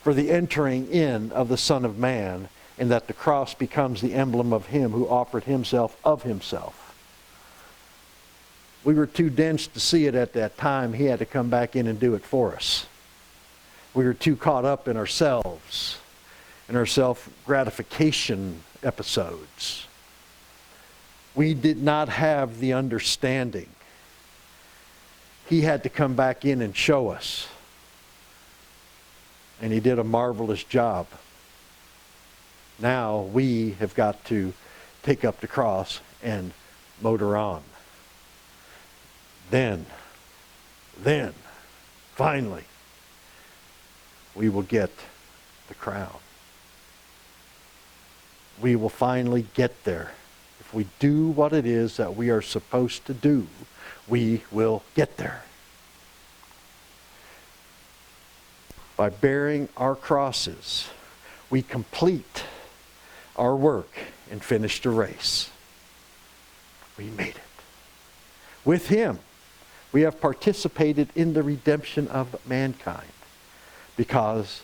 for the entering in of the Son of Man, and that the cross becomes the emblem of him who offered himself of himself. We were too dense to see it at that time. He had to come back in and do it for us. We were too caught up in ourselves, in our self-gratification episodes. We did not have the understanding. He had to come back in and show us. And he did a marvelous job. Now we have got to take up the cross and motor on. Then, finally, we will get the crown. We will finally get there. If we do what it is that we are supposed to do, we will get there. By bearing our crosses, we complete our work and finish the race. We made it. With him, we have participated in the redemption of mankind. Because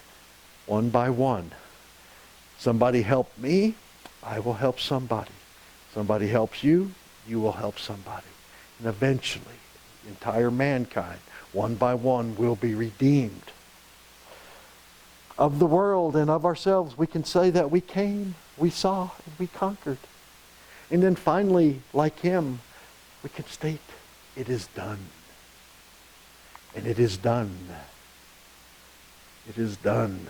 one by one, somebody helped me, I will help somebody. Somebody helps you, you will help somebody. And eventually, the entire mankind, one by one, will be redeemed. Of the world and of ourselves, we can say that we came, we saw, and we conquered. And then finally, like him, we can state, it is done. And it is done. It is done.